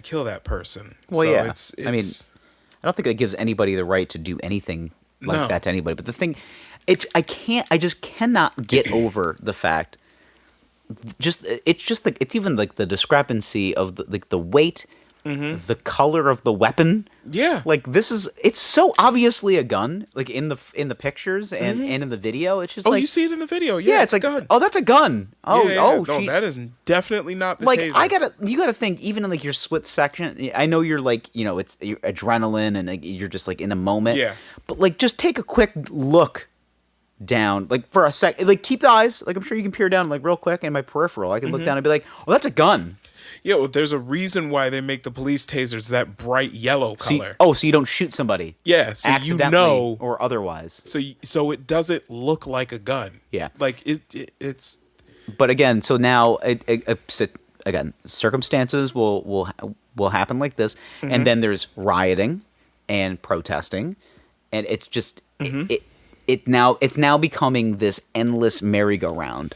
kill that person. Well, so yeah. it's I mean, I don't think that gives anybody the right to do anything like that to anybody. But the thing, I just cannot get over the fact. It's even like the discrepancy of the weight, the color of the weapon. Yeah, like it's so obviously a gun. Like in the pictures and in the video, it's just you see it in the video. Yeah, it's like gun. Oh, that's a gun. Oh, no, that is definitely not the like taser. You gotta think even in like your split second. I know you're like it's your adrenaline and like, you're just like in a moment. Yeah, but like just take a quick look down like for a sec, like keep the eyes, like I'm sure you can peer down like real quick in my peripheral. I can look down and be like, oh, that's a gun. Yeah, well, there's a reason why they make the police tasers that bright yellow color. So you don't shoot somebody. Yeah, so accidentally or otherwise. So it doesn't look like a gun. Yeah, like it's. But again, so now again, circumstances will happen like this, and then there's rioting and protesting, and it's just it's now becoming this endless merry-go-round.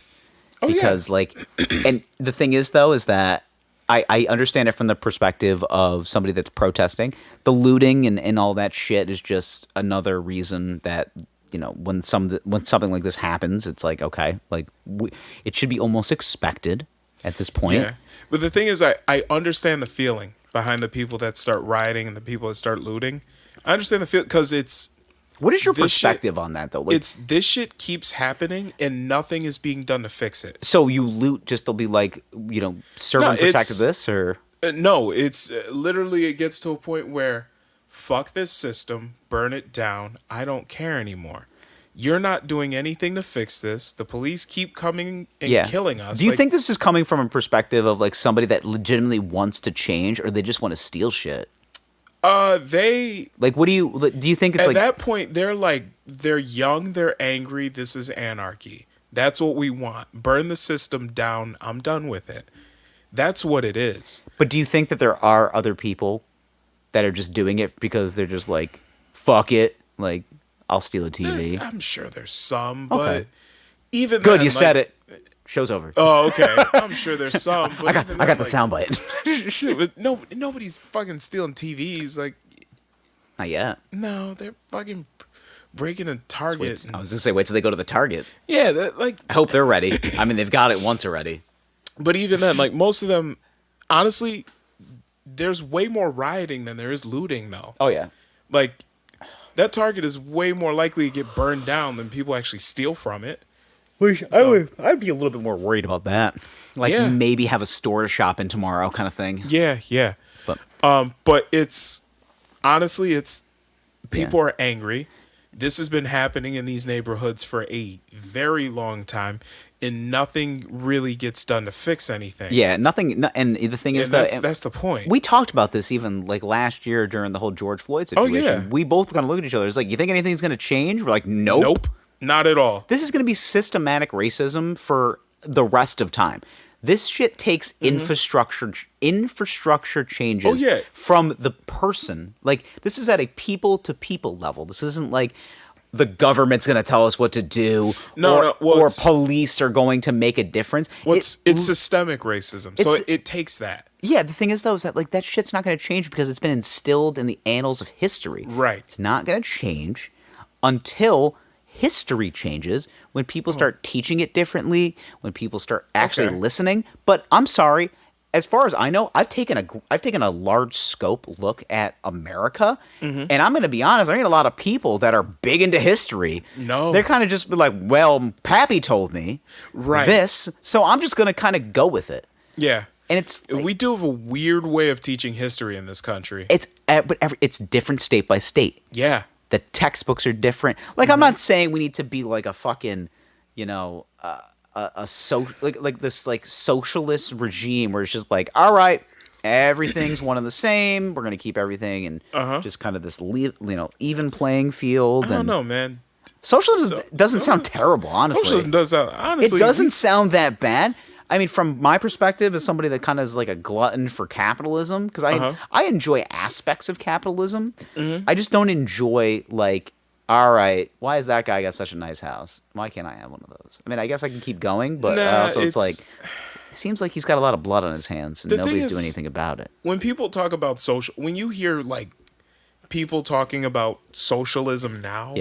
Because like, and the thing is though, is that I understand it from the perspective of somebody that's protesting. The looting and all that shit is just another reason that, when something like this happens, it's like, okay, like it should be almost expected at this point. Yeah. But the thing is, I understand the feeling behind the people that start rioting and the people that start looting. I understand the feel because it's. What is your perspective on that, though? Like, this shit keeps happening and nothing is being done to fix it. So you loot just to be like, serve and protect this, or no? It's literally it gets to a point where, fuck this system, burn it down. I don't care anymore. You're not doing anything to fix this. The police keep coming and killing us. Do you think this is coming from a perspective of like somebody that legitimately wants to change, or they just want to steal shit? They like. What do you think? It's at like that point they're young, they're angry. This is anarchy. That's what we want. Burn the system down. I'm done with it. That's what it is. But do you think that there are other people that are just doing it because they're just like, fuck it, like I'll steal a TV? I'm sure there's some, but even good. Then, you said it. Show's over. Oh, okay. I'm sure there's some. But I got the soundbite. But nobody's fucking stealing TVs. Like, not yet. No, they're fucking breaking a Target. I was gonna say, wait till they go to the Target. Yeah, I hope they're ready. I mean, they've got it once already. But even then, like most of them, honestly, there's way more rioting than there is looting, though. Oh yeah. Like that Target is way more likely to get burned down than people actually steal from it. I'd be a little bit more worried about that. Like maybe have a store to shop in tomorrow, kind of thing. Yeah. But it's honestly, people are angry. This has been happening in these neighborhoods for a very long time, and nothing really gets done to fix anything. Yeah, nothing. And the thing is that's the point. We talked about this even like last year during the whole George Floyd situation. Oh, yeah. We both kind of looked at each other. It's like, you think anything's going to change? We're like, nope. Not at all. This is going to be systematic racism for the rest of time. This shit takes infrastructure changes from the person. Like, this is at a people to people level. This isn't like the government's going to tell us what to do, or police are going to make a difference. It's systemic racism, so it takes that. Yeah, the thing is, though, is that like that shit's not going to change because it's been instilled in the annals of history. Right. It's not going to change until history changes, when people start teaching it differently, when people start actually listening. But I'm sorry, as far as I know, I've taken a large scope look at America, and I'm going to be honest, there ain't a lot of people that are big into history. No. They're kind of just like, well, Pappy told me this, so I'm just going to kind of go with it. Yeah. And it's like, we do have a weird way of teaching history in this country. It's different state by state. Yeah. The textbooks are different. Like, I'm not saying we need to be like a fucking, this like socialist regime where it's just like, all right, everything's one and the same. We're gonna keep everything and just kind of this even playing field. I don't know, man. Socialism doesn't sound terrible, honestly. Socialism does sound honestly. It doesn't sound that bad. I mean, from my perspective, as somebody that kind of is like a glutton for capitalism, because I enjoy aspects of capitalism. I just don't enjoy, like, all right, why has that guy got such a nice house? Why can't I have one of those? I mean, I guess I can keep going, but also it's like, it seems like he's got a lot of blood on his hands and nobody's doing anything about it. When people talk about when you hear, like, people talking about socialism now,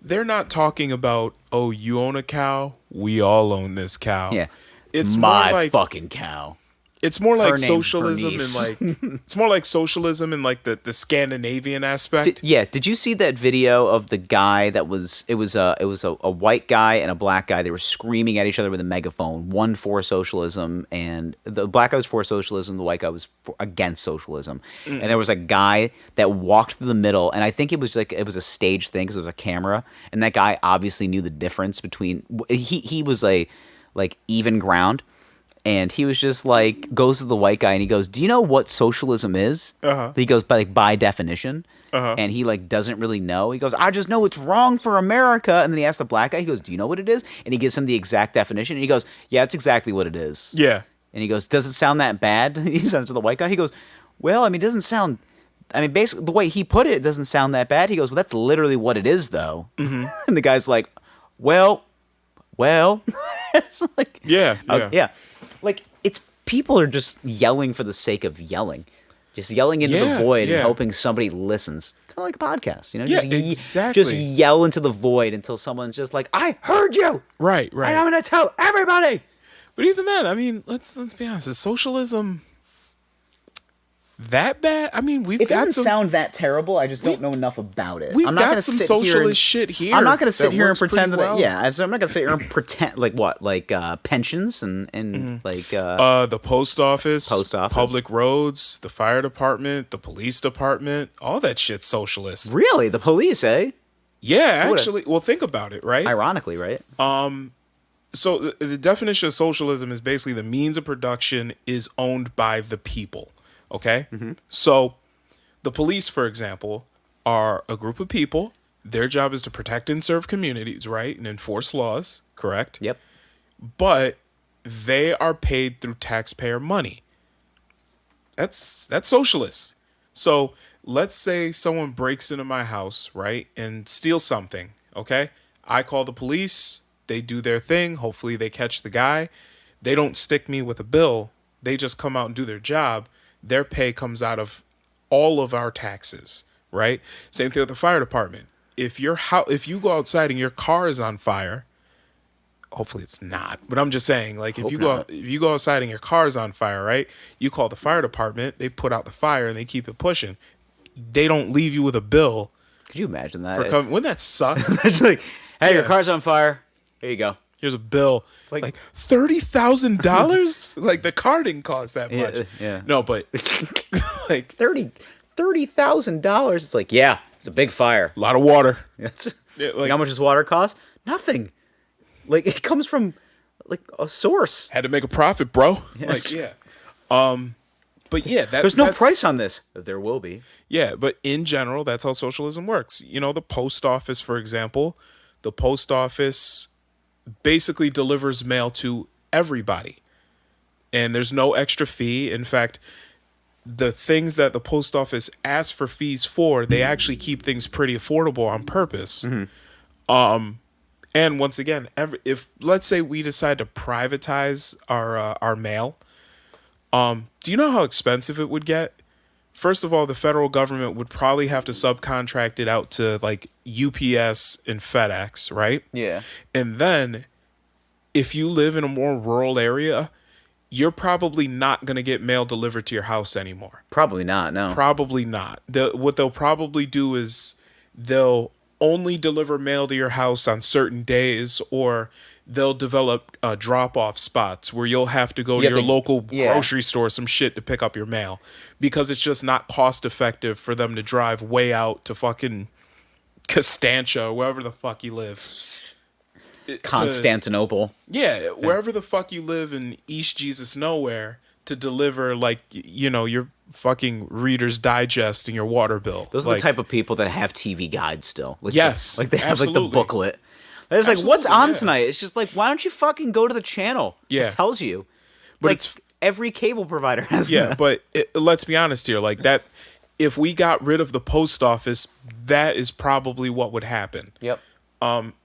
they're not talking about, oh, you own a cow, we all own this cow. Yeah. It's my more like, fucking cow. It's more like socialism it's more like socialism in like the Scandinavian aspect. Did you see that video of the guy that was it was a white guy and a black guy? They were screaming at each other with a megaphone. One for socialism, and the black guy was for socialism. The white guy was against socialism. And there was a guy that walked through the middle, and I think it was a stage thing because it was a camera. And that guy obviously knew the difference between he was like even ground. And he was just like, goes to the white guy and he goes, do you know what socialism is? He goes, by definition. And he like doesn't really know. He goes, I just know it's wrong for America. And then he asks the black guy, he goes, do you know what it is? And he gives him the exact definition. And he goes, yeah, that's exactly what it is. Yeah. And he goes, does it sound that bad? He says to the white guy, he goes, well, I mean, it doesn't sound, I mean, basically the way he put it, it doesn't sound that bad. He goes, well, that's literally what it is though. And the guy's like, well, it's like, yeah. Like, it's people are just yelling for the sake of yelling. Just yelling into the void and hoping somebody listens. Kind of like a podcast, you know? Exactly. Just yell into the void until someone's just like, I heard you! Right. And I'm going to tell everybody! But even then, I mean, let's be honest. Is socialism that bad? I mean, it doesn't sound that terrible. I just don't know enough about it. We've got some socialist shit here. I'm not going to sit here and pretend that. Well. I'm not going to sit here and pretend like what, like pensions and like the post office, public roads, the fire department, the police department, all that shit's socialist. Really, the police, eh? Yeah, actually. Well, think about it, right? Ironically, right? So the definition of socialism is basically the means of production is owned by the people. Okay? So the police, for example, are a group of people. Their job is to protect and serve communities, right? And enforce laws, correct? Yep. But they are paid through taxpayer money. That's socialist. So let's say someone breaks into my house, right? And steals something, okay? I call the police. They do their thing. Hopefully they catch the guy. They don't stick me with a bill. They just come out and do their job. Their pay comes out of all of our taxes, right? Same thing with the fire department. If you go outside and your car is on fire, hopefully it's not, but I'm just saying, like, if you go outside and your car is on fire, right? You call the fire department, they put out the fire and they keep it pushing. They don't leave you with a bill. Could you imagine that? Wouldn't that suck? It's like, hey, your car's on fire. Here you go. Here's a bill. It's like $30,000. Like the car didn't cost that much. Yeah. No, but like $30,000. It's like, yeah, it's a big fire. A lot of water. You know how much does water cost? Nothing. Like, it comes from like a source. Had to make a profit, bro. But yeah, there's no price on this. There will be. Yeah, but in general, that's how socialism works. You know, the post office, for example, the post office basically delivers mail to everybody. And there's no extra fee. In fact, the things that the post office asks for fees for, they actually keep things pretty affordable on purpose. And once again, if let's say we decide to privatize our mail, do you know how expensive it would get? First of all, the federal government would probably have to subcontract it out to like UPS and FedEx, right? Yeah. And then if you live in a more rural area, you're probably not going to get mail delivered to your house anymore. Probably not, no. Probably not. What they'll probably do is they'll only deliver mail to your house on certain days, or they'll develop drop-off spots where you'll have to go to your local grocery store, some shit, to pick up your mail, because it's just not cost-effective for them to drive way out to fucking Costanza or wherever the fuck you live. Constantinople. Wherever the fuck you live in East Jesus Nowhere, to deliver, like, you know, your fucking Reader's Digest and your water bill. Those are the type of people that have TV guides still. Like, yes. Like they have like the booklet. They're just like, what's on tonight? It's just like, why don't you fucking go to the channel? Yeah. It tells you. But like, every cable provider has that. But let's be honest here. Like, that, if we got rid of the post office, that is probably what would happen. Yep.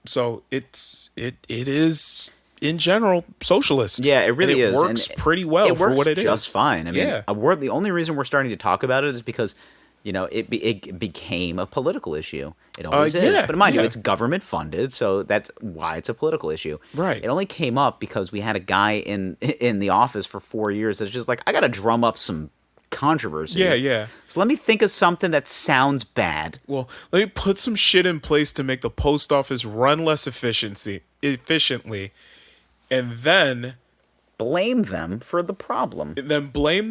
So it is in general socialist. Yeah, it really is. It works pretty well for what it is. It works just fine. I mean, the only reason we're starting to talk about it is because, you know, it became a political issue. It always is. But mind you, it's government funded, so that's why it's a political issue. Right. It only came up because we had a guy in the office for 4 years that's just like, I got to drum up some controversy. Yeah. So let me think of something that sounds bad. Well, let me put some shit in place to make the post office run less efficiently, and then blame them for the problem. And then claim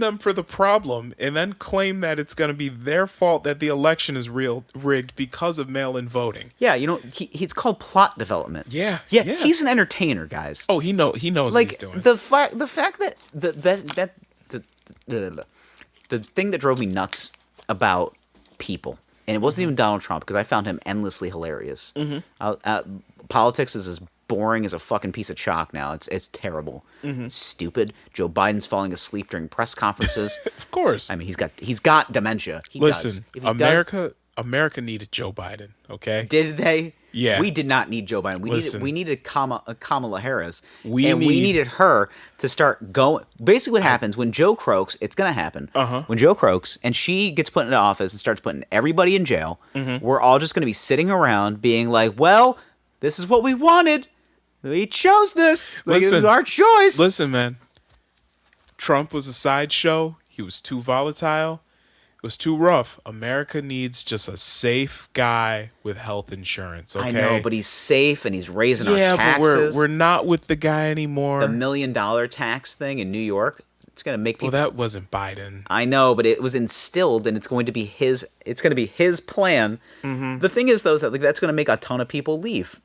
that it's going to be their fault that the election is rigged because of mail-in voting. Yeah, you know, he's called plot development. Yeah. He's an entertainer, guys. Oh, he knows like, what he's doing. The fact that the thing that drove me nuts about people, and it wasn't even Donald Trump, because I found him endlessly hilarious. Politics is as boring as a fucking piece of chalk now. It's terrible. Stupid. Joe Biden's falling asleep during press conferences. Of course. I mean, he's got dementia. Listen, America needed Joe Biden, okay? Did they? Yeah. We did not need Joe Biden. We needed Kamala Harris. We needed her to start going. Basically what happens when Joe croaks, it's going to happen. When Joe croaks and she gets put into office and starts putting everybody in jail, we're all just going to be sitting around being like, well, this is what we wanted. We chose this. Like, it was our choice. Listen, man. Trump was a sideshow. He was too volatile. It was too rough. America needs just a safe guy with health insurance, okay? I know, but he's safe and he's raising our taxes. Yeah, but we're not with the guy anymore. The $1 million tax thing in New York, it's going to make people... Well, that wasn't Biden. I know, but it was instilled, and it's going to be his plan. The thing is, though, is that that's going to make a ton of people leave.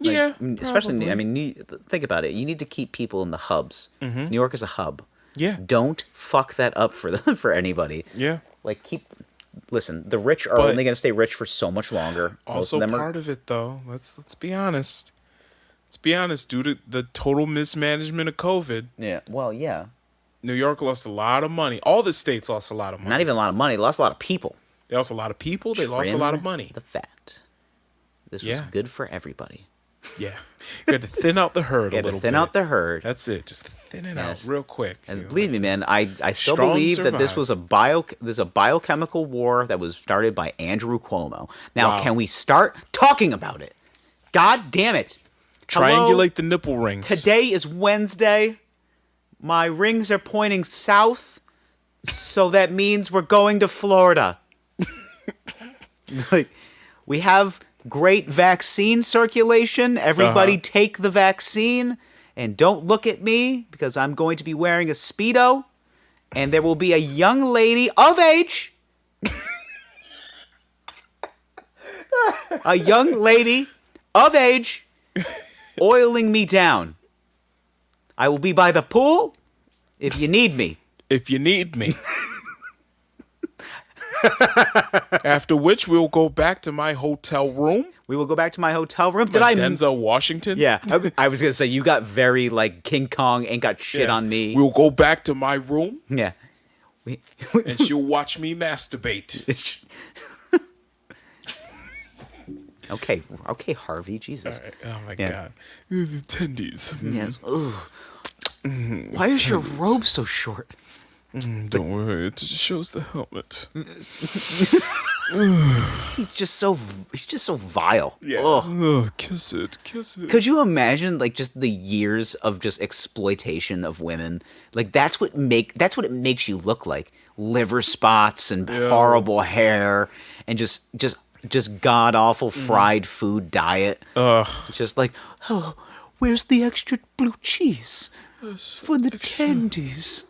Like, especially, I mean, think about it. You need to keep people in the hubs. New York is a hub. Yeah. Don't fuck that up for anybody. Yeah. Like, listen, the rich are only going to stay rich for so much longer. Also, part of it, though, let's be honest. Let's be honest, due to the total mismanagement of COVID. Yeah, well, yeah. New York lost a lot of money. All the states lost a lot of money. Not even a lot of money. They lost a lot of people. They lost a lot of people. They lost a lot of money. The fat. This was good for everybody. Yeah. You had to thin out the herd a little bit. Thin out the herd. That's it. Just thin it out real quick. And believe me, man, I still believe that this was a biochemical war that was started by Andrew Cuomo. Now, can we start talking about it? God damn it. Triangulate the nipple rings. Today is Wednesday. My rings are pointing south, so that means we're going to Florida. Like, we have great vaccine circulation. Everybody take the vaccine. And don't look at me, because I'm going to be wearing a Speedo. And there will be a young lady of age. A young lady of age oiling me down. I will be by the pool if you need me. If you need me. After which, we'll go back to my hotel room. We will go back to my hotel room. Denzel Washington? Yeah. I was going to say, you got very, like, King Kong ain't got shit on me. We'll go back to my room. Yeah. And she'll watch me masturbate. Okay, Harvey, Jesus. All right. Oh my Yeah. God. Ooh, the tendies. Yes. Why is your robe so short? Don't worry. It just shows the helmet. He's just so vile. Yeah. Ugh. Oh, kiss it. Kiss it. Could you imagine like just the years of just exploitation of women? Like that's what it makes you look like. Liver spots and horrible hair and just god awful fried food diet. Ugh. It's just like, oh, where's the extra blue cheese for the candies?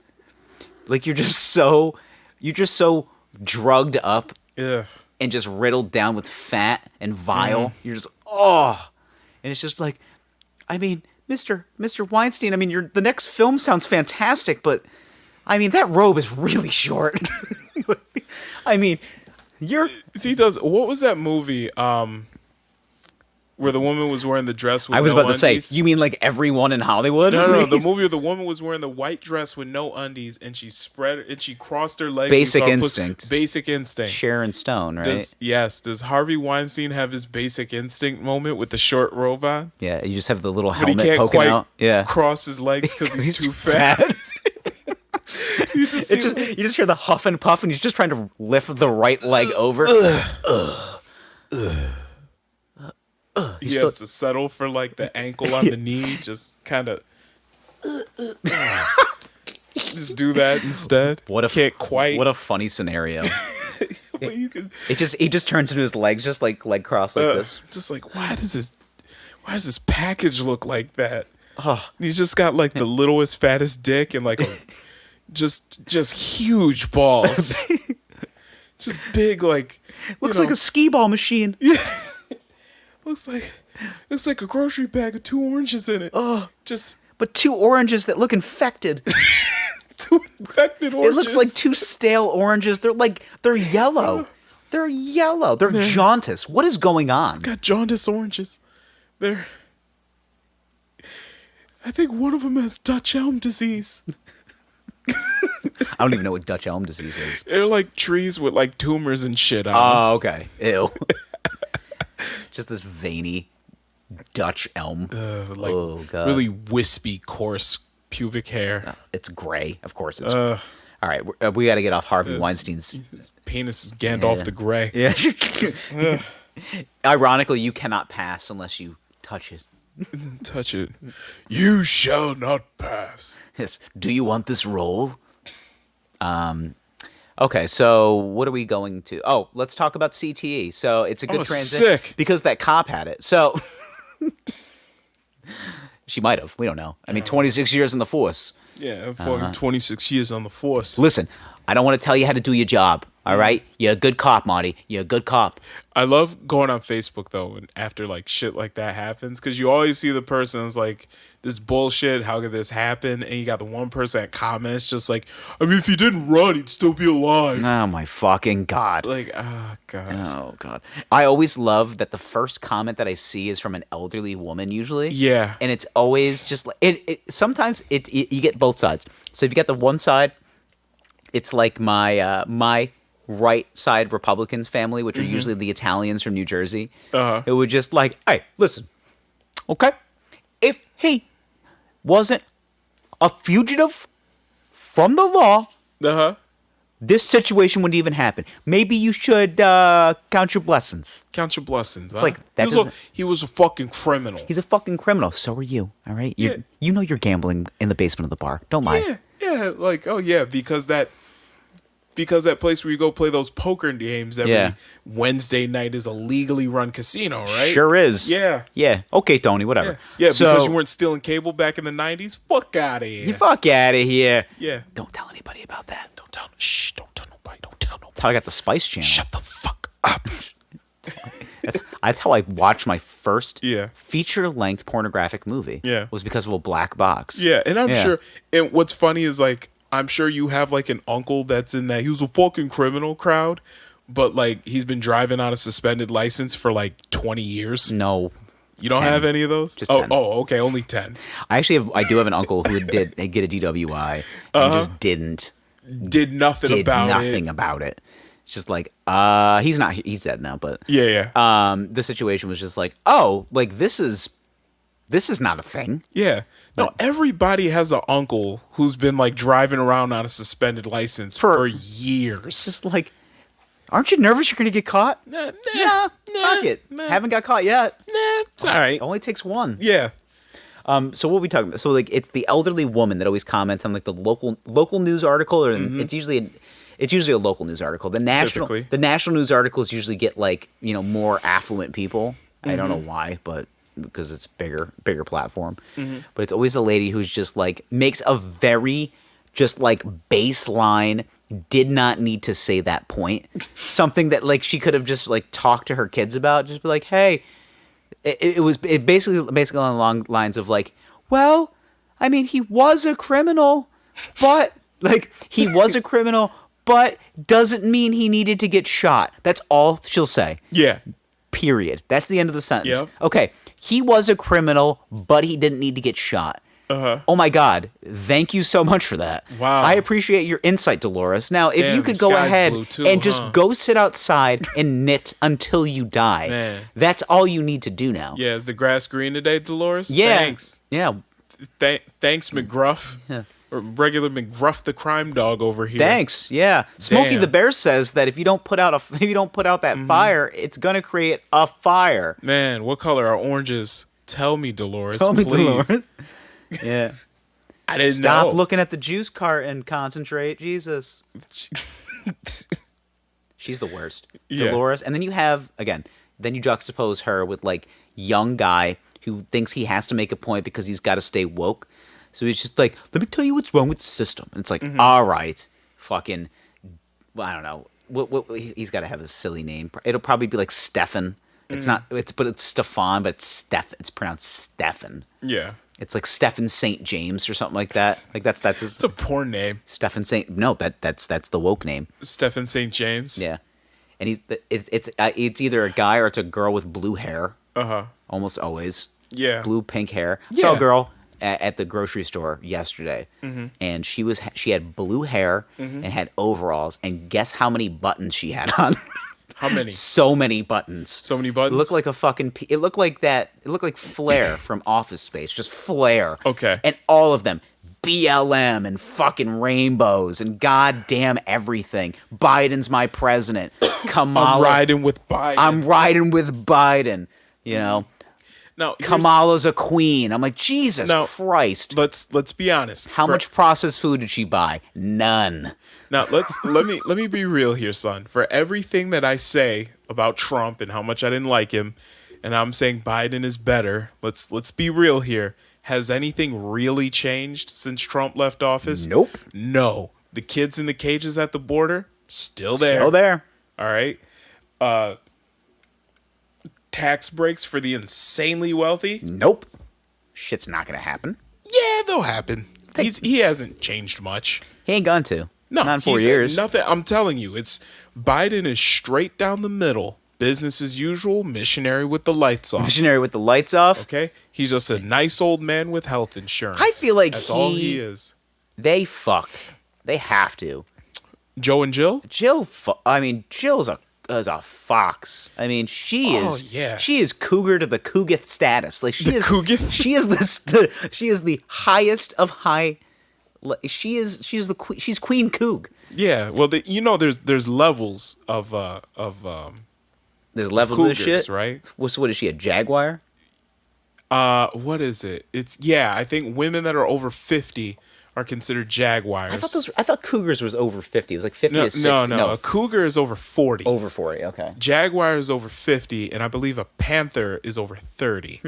Like you're just so drugged up Yeah. and just riddled down with fat and vile. You're just and it's just like, I mean, Mr. Weinstein. I mean, the next film sounds fantastic, but I mean that robe is really short. I mean, He does. What was that movie? Where the woman was wearing the dress with I was no about to say, undies? you mean like everyone in Hollywood? No, the movie where the woman was wearing the white dress with no undies and she crossed her legs. Basic and Instinct. Basic Instinct. Sharon Stone, right? Does Harvey Weinstein have his Basic Instinct moment with the short robe on? Yeah, you just have the little But he helmet can't poking quite out. Yeah, cross his legs because he's too fat. You just see you just hear the huff and puff, and he's just trying to lift the right leg over. he has to settle for like the ankle on the knee, just kind of just do that instead. Can't quite. What a funny scenario. Well, you can, He just turns into his legs, just like leg crossed like this. just like why does this package look like that? He's just got like the littlest, fattest dick and like just huge balls, just big like. Looks like a skee ball machine. Looks like a grocery bag with 2 oranges in it. But 2 oranges that look infected. 2 infected oranges. It looks like 2 stale oranges. They're yellow. They're yellow. They're jaundice. What is going on? got jaundice oranges. I think one of them has Dutch elm disease. I don't even know what Dutch elm disease is. They're like trees with like tumors and shit on them. Oh, okay. Ew. Just this veiny Dutch elm. Like God. really wispy, coarse pubic hair. It's gray. Of course it's all right, we got to get off Harvey Weinstein's. His penis is Gandalf the Grey. Yeah. Ironically, you cannot pass unless you touch it. Touch it. You shall not pass. Yes. Do you want this role? Okay, so what are we going to? Oh, let's talk about CTE. So it's a good transition sick. because that cop had it. So she might have. We don't know. I mean, 26 years in the force. Yeah, I'm fucking 26 years on the force. Listen, I don't want to tell you how to do your job. All right, you're a good cop, Marty. You're a good cop. I love going on Facebook though, and after like shit like that happens, because you always see the person that's like, "This bullshit. How could this happen?" And you got the one person that comments just like, "I mean, if he didn't run, he'd still be alive." Oh my fucking god. Like, oh god. Oh god. I always love that the first comment that I see is from an elderly woman usually. Yeah. And it's always just like sometimes you get both sides. So if you get the one side, it's like my right side Republicans family, which are usually the Italians from New Jersey. It would just like, hey, listen, okay, if he wasn't a fugitive from the law, this situation wouldn't even happen. Maybe you should count your blessings. Count your blessings. It's like that he was a fucking criminal. He's a fucking criminal. So are you. All right. You know you're gambling in the basement of the bar. Don't lie. Yeah. Like, oh yeah, because that place where you go play those poker games every Wednesday night is a legally run casino, right? Sure is. Yeah. Yeah. Okay, Tony. Whatever. Yeah. So, Because you weren't stealing cable back in the 90s. Fuck out of here. You fuck out of here. Yeah. Don't tell anybody about that. Don't tell nobody. Don't tell nobody. That's how I got the Spice Channel. Shut the fuck up. That's how I watched my first Yeah. feature-length pornographic movie. Yeah. Was because of a black box. Yeah, and I'm sure. And what's funny is like, I'm sure you have like an uncle that's in that he was a fucking criminal crowd, but like he's been driving on a suspended license for like 20 years. No. You don't 10. have any of those? Just 10. Oh, okay, only 10. I do have an uncle who did get a DWI and just did nothing about it. about it. It's just like, he's not. He's dead now, but Yeah. the situation was just like, oh, like this is not a thing. Yeah. No, everybody has an uncle who's been like driving around on a suspended license for years. It's like, aren't you nervous you're gonna get caught? Nah, Fuck it. Haven't got caught yet. It's all right. It only takes one. Yeah. So what are we talking about? So like, it's the elderly woman that always comments on like the local news article, or it's usually a local news article. The national news articles usually get like, more affluent people. I don't know why, but because it's bigger platform. But it's always the lady who's just like makes a very just like baseline, did not need to say that point. Something that like she could have just like talked to her kids about. Just be like, hey, it basically on the long lines of like, well, I mean, he was a criminal, but like he was a criminal, but doesn't mean he needed to get shot. That's all she'll say. Yeah. Period. That's the end of the sentence. Yep. Okay. He was a criminal, but he didn't need to get shot. Oh my God. Thank you so much for that. Wow. I appreciate your insight, Dolores. Now, if Damn, you could the go sky's ahead blue too, and just go sit outside and knit until you die. Man. That's all you need to do now. Yeah. Is the grass green today, Dolores? Yeah. Thanks. Yeah. Thanks, McGruff. Yeah. Or regular McGruff the crime dog over here. Thanks. Yeah. Smokey Damn. the Bear says that if you don't put out that fire, it's gonna create a fire. Man, what color are oranges? Tell me, Dolores. Tell me, please. Dolores. Yeah. I didn't Stop know. looking at the juice cart and concentrate. Jesus. She's the worst. Yeah. Dolores. And then you have, again, then you juxtapose her with like young guy who thinks he has to make a point because he's got to stay woke. So he's just like, let me tell you what's wrong with the system. And it's like, all right, fucking, well, I don't know. What he's got to have a silly name. It'll probably be like Stefan. It's not, but it's Stefan, but it's pronounced Stefan. Yeah. It's like Stephen St. James or something like that. Like that's his. It's a porn name. Stephen St. No, that's the woke name. Stephen St. James. Yeah, and it's either a guy or it's a girl with blue hair. Almost always. Yeah. Blue pink hair. Yeah. Saw a girl at the grocery store yesterday, and she had blue hair and had overalls, and guess how many buttons she had on? How many? So many buttons. So many buttons? It looked like a fucking... It looked like Flair from Office Space. Just Flair. Okay. And all of them. BLM and fucking rainbows and goddamn everything. Biden's my president. Kamala... I'm riding with Biden. I'm riding with Biden. You know? Now, Kamala's a queen. I'm like, Jesus Christ. Let's be honest. How much processed food did she buy? None. Now let me be real here, son. For everything that I say about Trump and how much I didn't like him, and I'm saying Biden is better. Let's be real here. Has anything really changed since Trump left office? Nope. No. The kids in the cages at the border still there. Still there. All right. Tax breaks for the insanely wealthy? Nope. Shit's not gonna happen. Yeah, they'll happen. He hasn't changed much. He ain't going to. No, not in 4 years. Nothing. I'm telling you, it's Biden is straight down the middle. Business as usual, missionary with the lights off. Missionary with the lights off. Okay, he's just a nice old man with health insurance. I feel like that's all he is. They fuck. They have to. Joe and Jill. Jill's a fox. I mean, she is. Oh, yeah. She is cougar to the cougith status. Like she The is. cougith? She is she is the highest of high. She's Queen Coug. Yeah, well, there's levels of There's levels cougars, of this shit, right? What is she? A jaguar? What is it? I think women that are over 50 are considered jaguars. I thought cougars was over 50. It was like 50 to 60. No. A cougar is over 40. Over 40. Okay. Jaguar is over 50, and I believe a panther is over 30.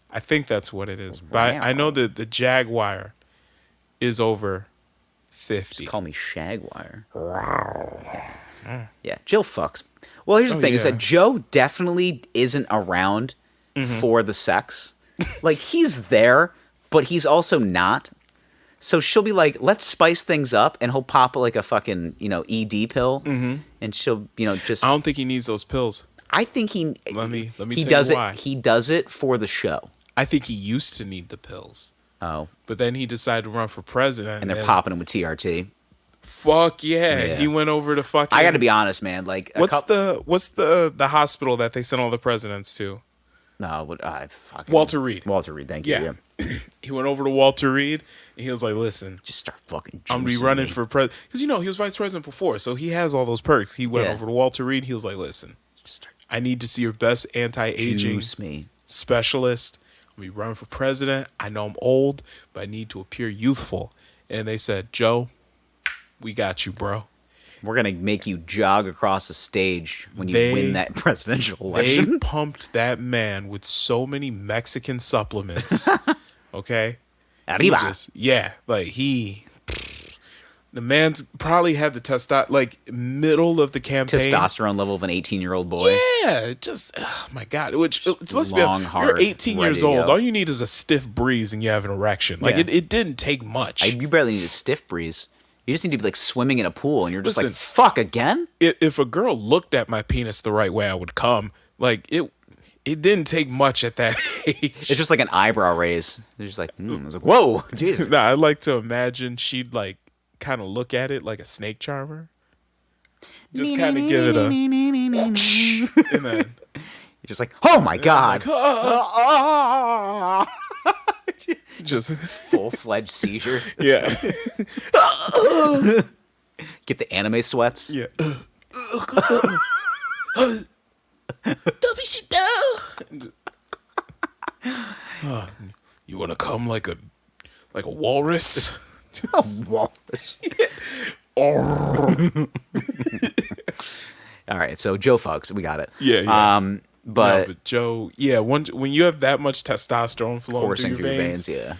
I think that's what it is. But I know that the jaguar is over 50. Just call me Shagwire. Yeah, Jill fucks. Well, here's the thing: is that Joe definitely isn't around for the sex. Like he's there, but he's also not. So she'll be like, "Let's spice things up," and he'll pop like a fucking ED pill, and she'll just. I don't think he needs those pills. I think he. Let me he tell does you it. why. He does it for the show. I think he used to need the pills. Oh. But then he decided to run for president. And they're popping him with TRT. Fuck yeah. Yeah. He went over to fucking. I got to be honest, man. Like, What's the hospital that they sent all the presidents to? no? What? I fucking Walter Reed. Walter Reed. Thank you. Yeah. Yeah. He went over to Walter Reed and he was like, listen, Just start fucking. I'm gonna be juicing running me. for president. Because, he was vice president before, so he has all those perks. He went Yeah. over to Walter Reed. He was like, listen, Just start I need to see your best anti-aging juice me. specialist. I'm gonna be running for president. I know I'm old, but I need to appear youthful. And they said, Joe, we got you, bro. We're gonna make you jog across the stage when you They- win that presidential They election. pumped that man with so many Mexican supplements. Okay? Arriba. The man's probably had the middle of the campaign. Testosterone level of an 18-year-old boy. Yeah, just, oh my God. Which, let's be Long, honest, hard, you're 18 ready years to old. go. All you need is a stiff breeze and you have an erection. Like, Yeah. it didn't take much. You barely need a stiff breeze. You just need to be like swimming in a pool, and you're just Listen. like, "Fuck again." If a girl looked at my penis the right way, I would come. Like, it didn't take much at that age. It's just like an eyebrow raise. It's just like, I was like, "Whoa, Jesus." Nah, I like to imagine she'd like kind of look at it like a snake charmer. Just kind of give it a, and then You're just like, "Oh my god." just Full-fledged seizure. yeah, Get the anime sweats. yeah. You want to come like a walrus? Walrus. Oh, All right, so Joe Fugs, we got it. Yeah, yeah. No, But Joe, yeah, when you have that much testosterone flowing coursing through your veins, yeah.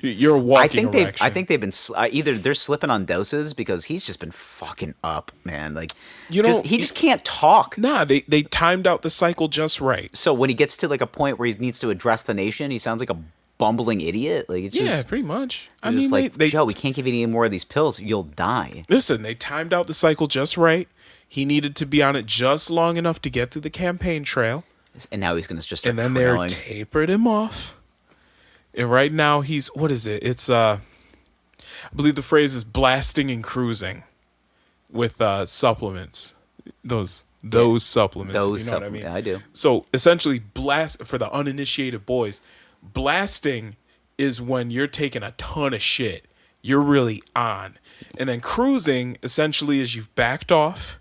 you're a walking erection. I think they've been either they're slipping on doses because he's just been fucking up, man. Like, he just can't talk. Nah, they timed out the cycle just right. So when he gets to like a point where he needs to address the nation, he sounds like a bumbling idiot. Like, it's Yeah, just, pretty much. I mean, like, Joe, we can't give you any more of these pills. You'll die. Listen, they timed out the cycle just right. He needed to be on it just long enough to get through the campaign trail, And now he's gonna just start and then trailing. they're tapered him off. And right now he's, what is it? It's I believe the phrase is blasting and cruising with supplements. Those supplements. Those if you know what I mean. supplements, I do. So essentially, blast for the uninitiated boys. Blasting is when you're taking a ton of shit. You're really on. And then cruising essentially is you've backed off,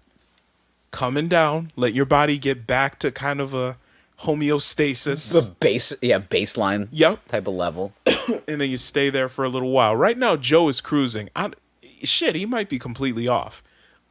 coming down, let your body get back to kind of a homeostasis. Baseline Yep. type of level. And then you stay there for a little while. Right now, Joe is cruising. He might be completely off.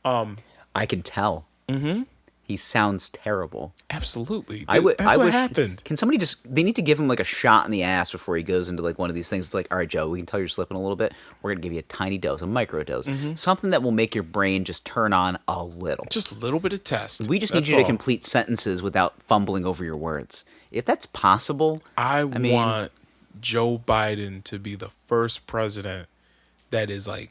I can tell. Mm-hmm. He sounds terrible. Absolutely. I That's what wish, happened. Can somebody they need to give him like a shot in the ass before he goes into like one of these things. It's like, all right, Joe, we can tell you're slipping a little bit. We're going to give you a tiny dose, a micro dose, something that will make your brain just turn on a little. Just a little bit of test. We just need That's you to all. complete sentences without fumbling over your words. If that's possible, I mean- want Joe Biden to be the first president that is like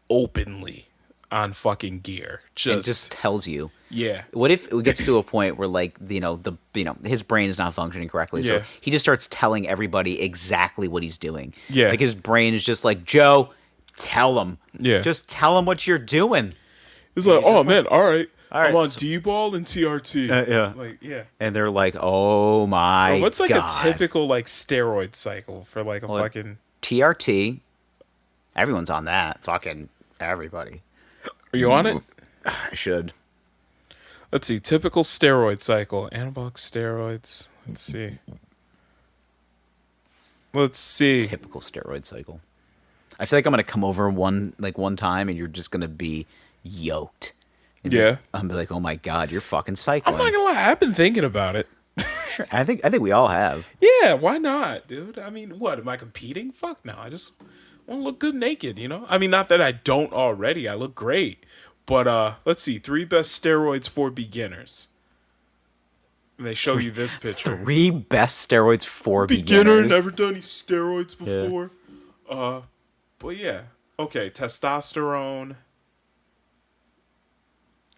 openly on fucking gear. it Just, just tells you. yeah. What if it gets to a point where like his brain is not functioning correctly, so Yeah. he just starts telling everybody exactly what he's doing. Yeah. Like his brain is just like, Joe, tell him. Yeah. Just tell him what you're doing. It's like, oh man, all right. right, I'm on D-ball and TRT. yeah. Like, yeah. And they're like, oh my What's like God. a typical like steroid cycle for like a fucking? TRT? Everyone's on that. Fucking everybody. Are you on it? I should. Let's see. Typical steroid cycle. Anabolic steroids. Let's see. Typical steroid cycle. I feel like I'm gonna come over one time and you're just gonna be yoked. And Yeah. I'm like, oh my God, you're fucking cycling. I'm not gonna lie. I've been thinking about it. Sure. I think we all have. Yeah, why not, dude? I mean, what? Am I competing? Fuck no. I just want to look good naked, you know? I mean, not that I don't already. I look great. But let's see. 3 best steroids for beginners. And they show you this picture. 3 best steroids for Beginner, beginners. never done any steroids before. But yeah. Okay, testosterone.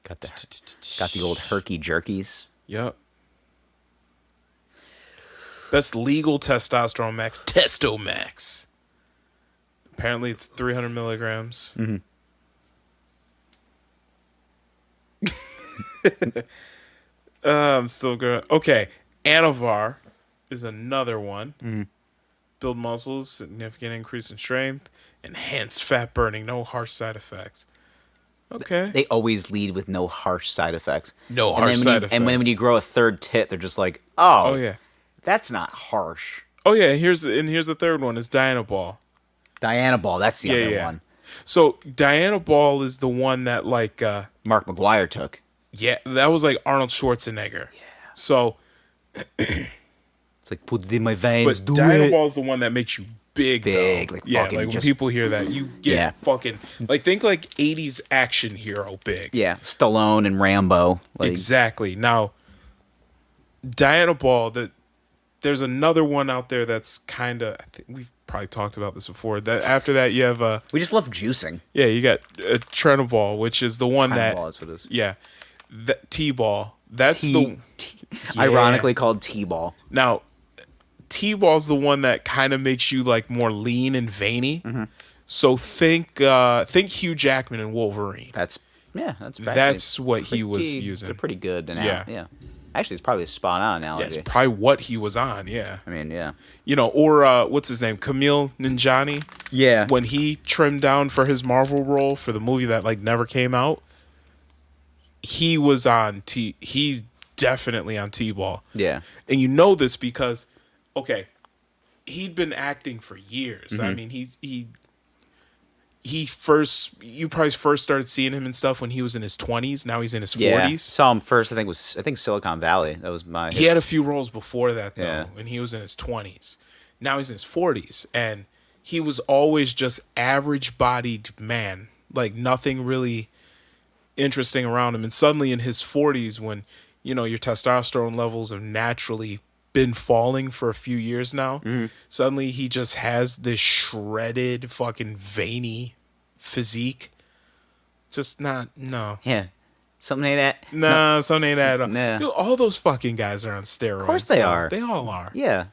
Got the old herky jerkies. Yep. Best legal testosterone max, Testo Max. Apparently it's 300 milligrams. I'm still good. Okay, Anavar is another one. Build muscles, significant increase in strength, enhanced fat burning, no harsh side effects. Okay. They always lead with no harsh side effects. No And harsh then side And when effects. you grow a third tit, they're just like, oh, Oh yeah. that's not harsh. Oh yeah. Here's the third one is Dianabol. Diana Ball, that's the other one. So Dianabol is the one that like Mark McGuire took. yeah, that was like Arnold Schwarzenegger. Yeah. So It's like, put it in my veins, but do it. Dianabol is the one that makes you big, Big, though. like yeah, fucking like when just- people hear that, you get Yeah. fucking like think like 80s action hero big. Yeah, Stallone and Rambo. Like, Exactly. Now, Dianabol, there's another one out there that's kind of. I think we've probably talked about this before. That after that you have we just love juicing. yeah, you got Trenabol, which is the one that Trenabol, that's what it is. yeah, T-ball. That's the Yeah. Ironically called T-ball. now T-ball's the one that kind of makes you like more lean and veiny. Mm-hmm. So think Hugh Jackman and Wolverine. That's actually That's what he was pretty- using. They're pretty good. And Yeah. yeah. Actually, it's probably a spot on analogy. That's probably what he was on. Yeah. I mean, yeah. You know, or what's his name? Camille Ninjani. Yeah. When he trimmed down for his Marvel role for the movie that like never came out, he was on he's definitely on T-ball. Yeah. And you know this because okay, he'd been acting for years. Mm-hmm. I mean, you probably first started seeing him and stuff when he was in his 20s. Now he's in his 40s. Yeah. Saw him first. I think Silicon Valley. That was my. He had a few roles before that though, Yeah. and he was in his 20s. Now he's in his 40s, and he was always just average-bodied man, like nothing really interesting around him. And suddenly in his 40s, when you know your testosterone levels have naturally been falling for a few years now, suddenly he just has this shredded, fucking veiny physique. Just not no. Yeah. Something ain't that. No, something ain't that. Nah. Dude, all those fucking guys are on steroids. Of course they are. They all are. Yeah.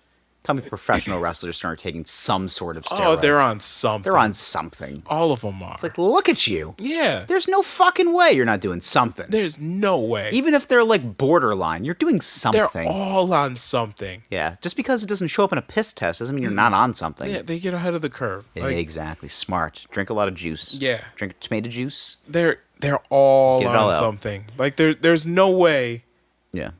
Tell me professional wrestlers started taking some sort of steroid. Oh, they're on something. They're on something. All of them are. It's like, look at you. yeah. There's no fucking way you're not doing something. There's no way. Even if they're like borderline, you're doing They're something. all on something. Yeah. Just because it doesn't show up in a piss test doesn't mean you're not on something. Yeah, they get ahead of the curve. Yeah, Like, exactly. Smart. Drink a lot of juice. Yeah. Drink tomato juice. they're all Get it all on out. something. Like there's no way Yeah.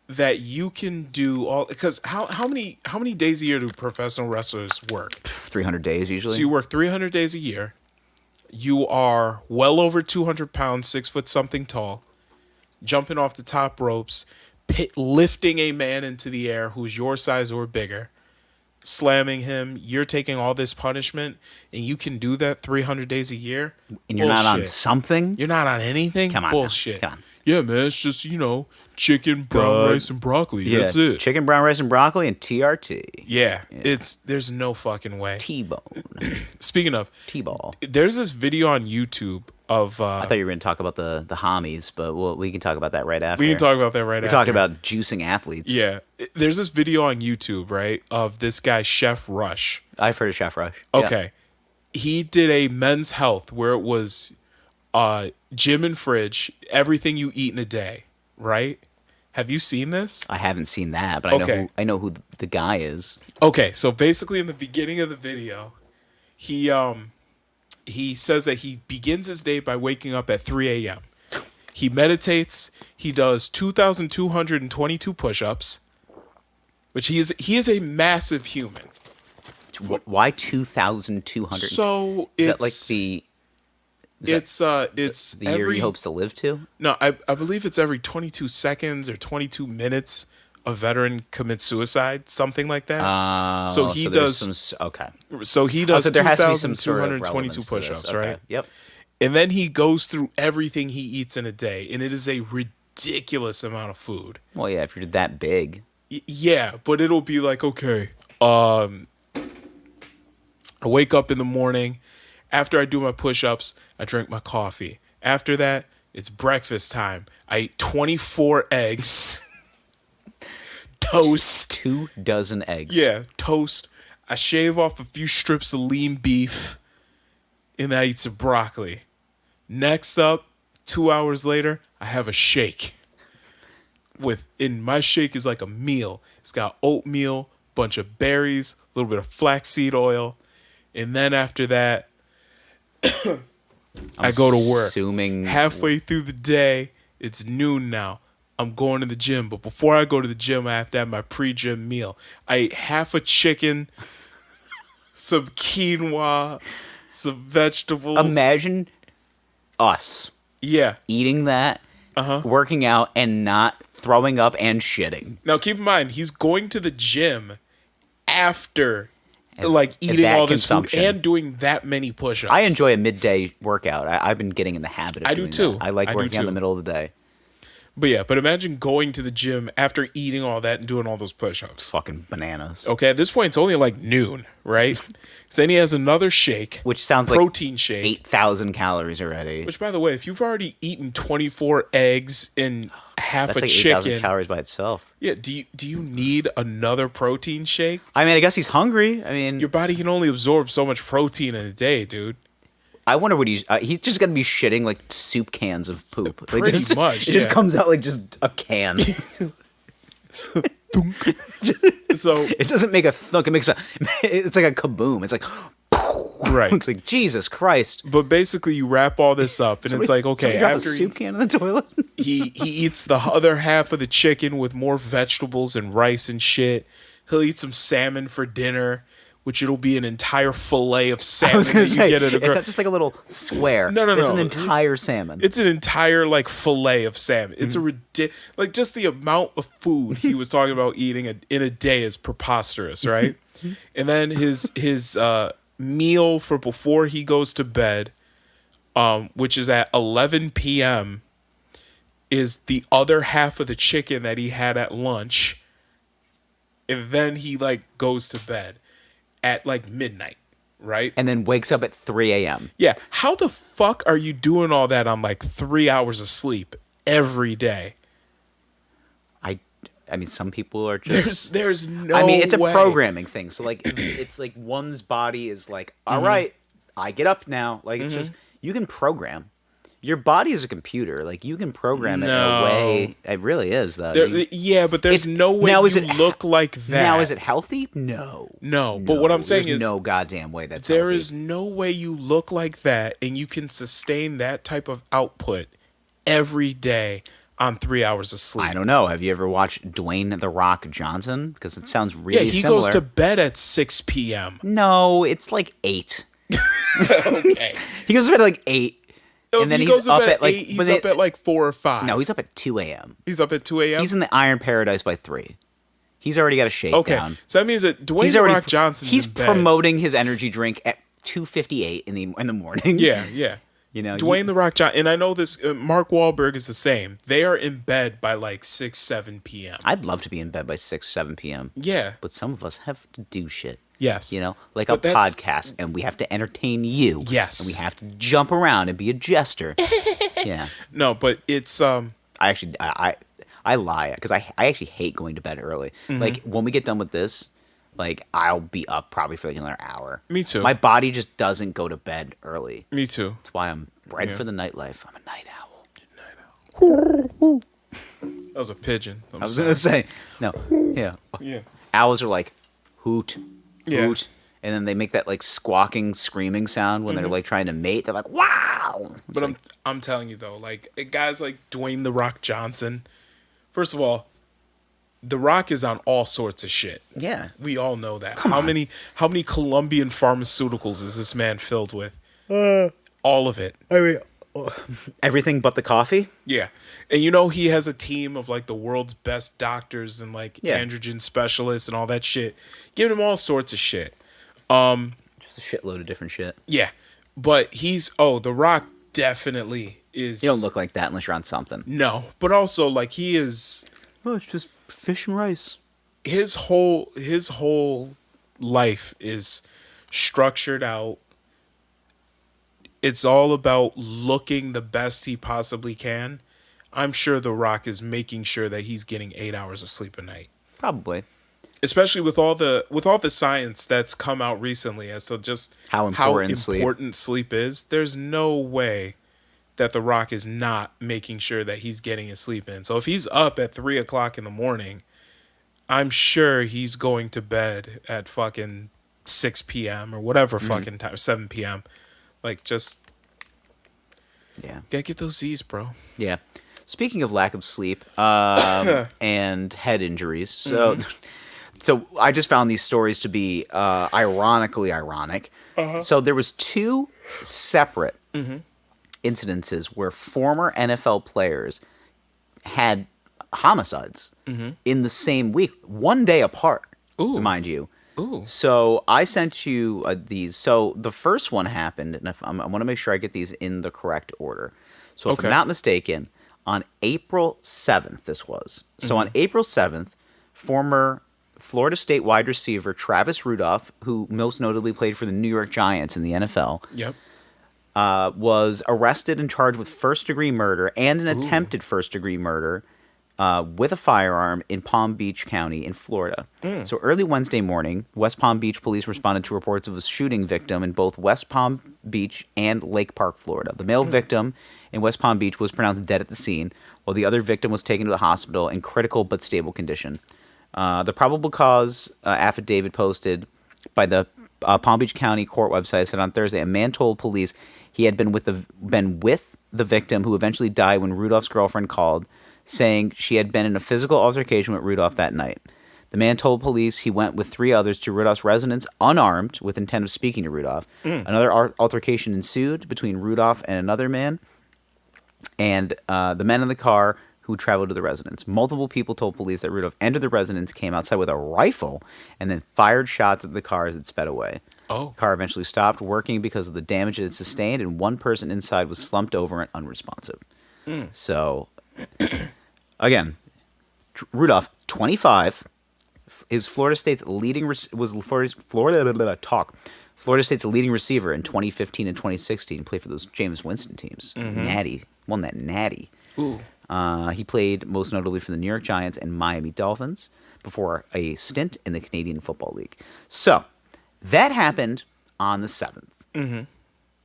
that you can do all because how many days a year do professional wrestlers work? 300 days usually. So you work 300 days a year. You are well over 200 pounds, 6 foot something tall, jumping off the top ropes, lifting a man into the air who's your size or bigger, slamming him. You're taking all this punishment, and you can do that 300 days a year. and you're not on Bullshit. something? You're not on anything. Come on now. Bullshit. Come on. Yeah, man. It's just chicken, brown rice, and broccoli. Yeah. That's it. Chicken, brown rice, and broccoli, and TRT. Yeah, there's no fucking way. T-bone. Speaking of, T-ball. there's this video on YouTube of I thought you were going to talk about the homies, but we can talk about that right after. we can talk about that right We're after. talking about juicing athletes. Yeah, there's this video on YouTube, right, of this guy Chef Rush. I've heard of Chef Rush. Yeah. Okay, he did a Men's Health where it was gym and fridge, everything you eat in a day, right? Have you seen this? I haven't seen that, but Okay. I know who the guy is. Okay, so basically in the beginning of the video, he says that he begins his day by waking up at 3 a.m. He meditates. He does 2,222 push-ups, which he is a massive human. Why 2,200? So is it's that like the it's the year every he hopes to live to? no, I believe it's every 22 seconds or 22 minutes a veteran commits suicide, something like that. So he there's does. some okay. So he does So there has to be some sort of 2,222 relevance to this. push-ups, Okay. right? Yep. And then he goes through everything he eats in a day, and it is a ridiculous amount of food. Well, yeah, if you're that big. Yeah, but it'll be like, okay, I wake up in the morning. After I do my push-ups, I drink my coffee. After that, it's breakfast time. I eat 24 eggs. Toast. 2 dozen eggs. Yeah, toast. I shave off a few strips of lean beef, and I eat some broccoli. Next up, 2 hours later, I have a shake. my shake is like a meal. It's got oatmeal, bunch of berries, a little bit of flaxseed oil, and then after that, I go to work. Assuming Halfway through the day, it's noon now. I'm going to the gym, but before I go to the gym, I have to have my pre-gym meal. I ate half a chicken, some quinoa, some vegetables. imagine us Yeah. eating that, working out, and not throwing up and shitting. Now keep in mind, he's going to the gym after like and eating that all this consumption. food and doing that many push-ups. I enjoy a midday workout. I've been getting in the habit of I do doing too. that. I like I do working out in the too. middle of the day. But imagine going to the gym after eating all that and doing all those push-ups. Fucking bananas. Okay, at this point it's only like noon, right? So then he has another shake, Which sounds like protein shake. 8,000 calories already. Which, by the way, if you've already eaten 24 eggs and half That's a like 8,000 chicken, calories by itself. yeah, do you need another protein shake? I mean, I guess he's hungry. I mean, Your body can only absorb so much protein in a day, dude. I wonder what he's just gonna be shitting like soup cans of poop. Like, Pretty just, much, It just yeah. comes out like just a can. So It doesn't make a thunk. It makes a. It's like a kaboom. It's like. right. It's like Jesus Christ. But basically, you wrap all this up, and it's like, okay, Somebody drop a after soup can in the toilet. he eats the other half of the chicken with more vegetables and rice and shit. He'll eat some salmon for dinner, which it'll be an entire fillet of salmon I was gonna that you say, get at a is that just like a little square? No. It's an entire salmon. It's an entire like fillet of salmon. It's a like just the amount of food he was talking about eating in a day is preposterous, right? And then his meal for before he goes to bed, which is at 11 p.m., is the other half of the chicken that he had at lunch, and then he like goes to bed at like midnight, right? And then wakes up at 3 a.m. Yeah, how the fuck are you doing all that on like 3 hours of sleep every day? I mean, some people are just. There's no. I mean, it's a way. programming thing. So like, it's like one's body is like, all right, I get up now. Like it's just you can program. Your body is a computer. Like you can program it in a No. way. It really is though. Yeah, but there's It's- no way now you is it look like that. Now is it healthy? No. No, but what I'm saying There's is no goddamn way that's there healthy. is no way you look like that and you can sustain that type of output every day on 3 hours of sleep. I don't know. Have you ever watched Dwayne the Rock Johnson? Because it sounds really Yeah, he similar. goes to bed at 6 p.m. No, it's like 8. Okay. He goes to bed at like 8. And then he he's goes to up bed at like. 8, but he's up at like 4 or 5. No, he's up at 2 a.m. He's up at 2 a.m. He's in the Iron Paradise by 3. He's already got a shakedown. Okay, so that means that Dwayne He's The already Rock Johnson's He's in bed. promoting his energy drink at 2:58 in the morning. Yeah. You know, Dwayne The Rock Johnson, and I know this. Mark Wahlberg is the same. They are in bed by like 6, 7 p.m. I'd love to be in bed by 6, 7 p.m. Yeah. But some of us have to do shit. Yes. You know, like But a that's- podcast, and we have to entertain you. Yes. And we have to jump around and be a jester. Yeah. No, but it's I actually I lie because I actually hate going to bed early. Mm-hmm. Like when we get done with this, like I'll be up probably for like another hour. Me too. My body just doesn't go to bed early. me too. That's why I'm bred for the nightlife. I'm a night owl. That was a pigeon. I was gonna say no. Yeah. Yeah. Owls are like hoot, Yeah. hoot, and then they make that like squawking, screaming sound when they're like trying to mate. They're like wow. But I'm telling you though, like guys like Dwayne The Rock Johnson. First of all, The Rock is on all sorts of shit. Yeah. We all know that. How many Colombian pharmaceuticals is this man filled with? All of it. I mean, everything but the coffee. Yeah. And you know he has a team of like the world's best doctors and like Yeah. androgen specialists and all that shit. Giving him all sorts of shit. Just a shitload of different shit. Yeah. But The Rock definitely is. You don't look like that unless you're on something. No. But also like he is. Oh, it's just fish and rice. His whole life is structured out. It's all about looking the best he possibly can. I'm sure The Rock is making sure that he's getting 8 hours of sleep a night. Probably. Especially with all the science that's come out recently as to just How important sleep. sleep is. There's no way that The Rock is not making sure that he's getting his sleep in. So if he's up at 3 o'clock in the morning, I'm sure he's going to bed at fucking 6 p.m. or whatever fucking time, 7 p.m. Like, just gotta get those Z's, bro. Yeah. Speaking of lack of sleep and head injuries, so I just found these stories to be ironically ironic. So there was 2 separate incidences where former NFL players had homicides in the same week, one day apart, mind you. Ooh. So I sent you these. So the first one happened, and I want to make sure I get these in the correct order. So if I'm not mistaken, on April 7th, this was. So on April 7th, former Florida State wide receiver Travis Rudolph, who most notably played for the New York Giants in the NFL, was arrested and charged with first-degree murder and an attempted first-degree murder with a firearm in Palm Beach County in Florida. So early Wednesday morning, West Palm Beach police responded to reports of a shooting victim in both West Palm Beach and Lake Park, Florida. The male victim in West Palm Beach was pronounced dead at the scene, while the other victim was taken to the hospital in critical but stable condition. The probable cause affidavit posted by the Palm Beach County Court website said on Thursday a man told police he had been with the victim, who eventually died when Rudolph's girlfriend called, saying she had been in a physical altercation with Rudolph that night. The man told police he went with 3 others to Rudolph's residence unarmed with intent of speaking to Rudolph. Another altercation ensued between Rudolph and another man, and the men in the car who traveled to the residence. Multiple people told police that Rudolph entered the residence, came outside with a rifle, and then fired shots at the car as it sped away. The car eventually stopped working because of the damage it had sustained, and one person inside was slumped over and unresponsive. So, again, Rudolph, 25, is Florida State's leading Florida State's leading receiver in 2015 and 2016. Played for those Jameis Winston teams. Natty, won that Natty. He played most notably for the New York Giants and Miami Dolphins before a stint in the Canadian Football League. So that happened on the 7th.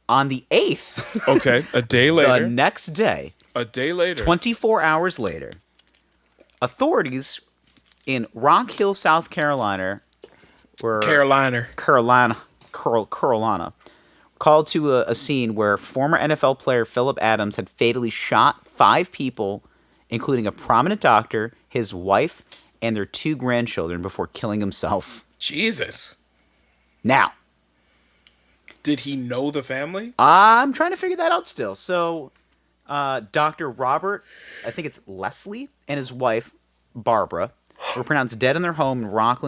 On the 8th, a day later, the next day, a day later, 24 hours later, authorities in Rock Hill, South Carolina, Carolina, called to a scene where former NFL player Philip Adams had fatally shot 5 people, including a prominent doctor, his wife, and their 2 grandchildren before killing himself. Jesus. Now, did he know the family? I'm trying to figure that out still. So, Dr. Robert, I think it's Leslie, and his wife, Barbara, were pronounced dead in their home in Rock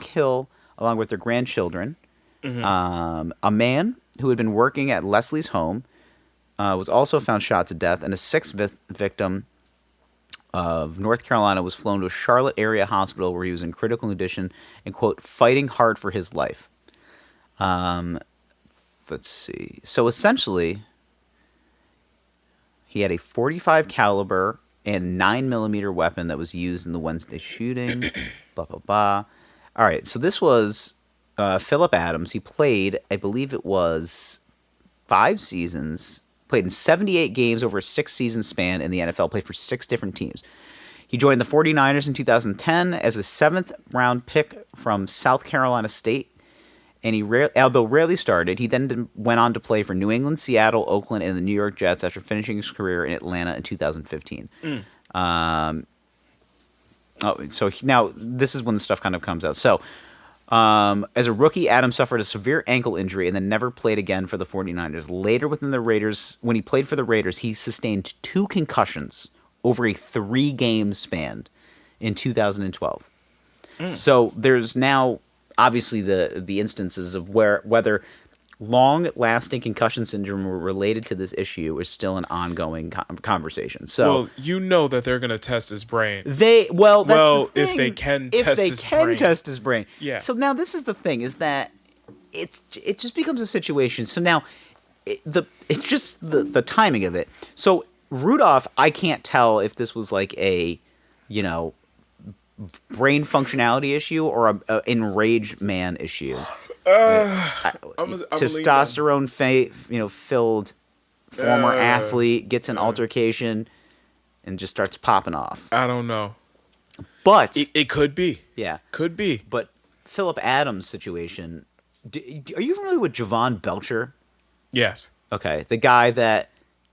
Hill, along with their grandchildren. A man who had been working at Leslie's home was also found shot to death, and a 6th victim of North Carolina was flown to a Charlotte area hospital where he was in critical condition and, quote, fighting hard for his life. Let's see. So essentially, he had a .45 caliber and 9mm weapon that was used in the Wednesday shooting. Blah, blah, blah. All right, so this was Philip Adams. He played, I believe it was 5 seasons, played in 78 games over a 6-season span in the NFL, played for 6 different teams. He joined the 49ers in 2010 as a 7th-round pick from South Carolina State, and he although rarely started, he then went on to play for New England, Seattle, Oakland, and the New York Jets after finishing his career in Atlanta in 2015. Now this is when the stuff kind of comes out. So, as a rookie, Adams suffered a severe ankle injury and then never played again for the 49ers. Later within the Raiders, when he played for the Raiders, he sustained 2 concussions over a 3-game span in 2012. So there's now obviously the instances of whether long-lasting concussion syndrome related to this issue is still an ongoing conversation. So, well, you know that they're going to test his brain. That's the thing. If they can test his brain. Yeah. So now this is the thing: is that it just becomes a situation. So now it's just the timing of it. So Rudolph, I can't tell if this was like a, brain functionality issue or a enraged man issue. Testosterone filled former athlete, gets an altercation, and just starts popping off. I don't know. But It could be. yeah, Could be. but Philip Adams' situation. Are you familiar with Javon Belcher? Yes. Okay, the guy that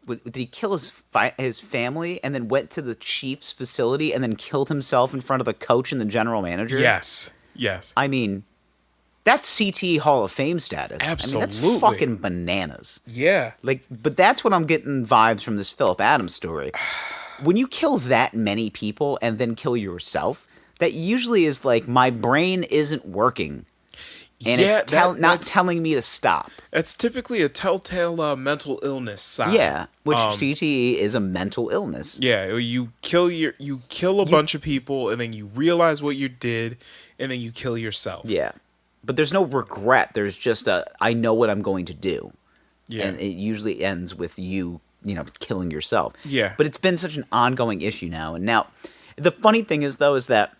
did he kill his family and then went to the Chiefs facility and then killed himself in front of the coach and the general manager? Yes. Yes. I mean, that's CTE Hall of Fame status. Absolutely. I mean, that's fucking bananas. Yeah. Like, but that's what I'm getting vibes from this Philip Adams story. When you kill that many people and then kill yourself, that usually is like my brain isn't working. And it's not telling me to stop. That's typically a telltale mental illness sign. Yeah, which CTE is a mental illness. Yeah, you kill a bunch of people, and then you realize what you did, and then you kill yourself. Yeah, but there's no regret. There's just I know what I'm going to do. Yeah, and it usually ends with you killing yourself. Yeah, but it's been such an ongoing issue now. And now, the funny thing is though is that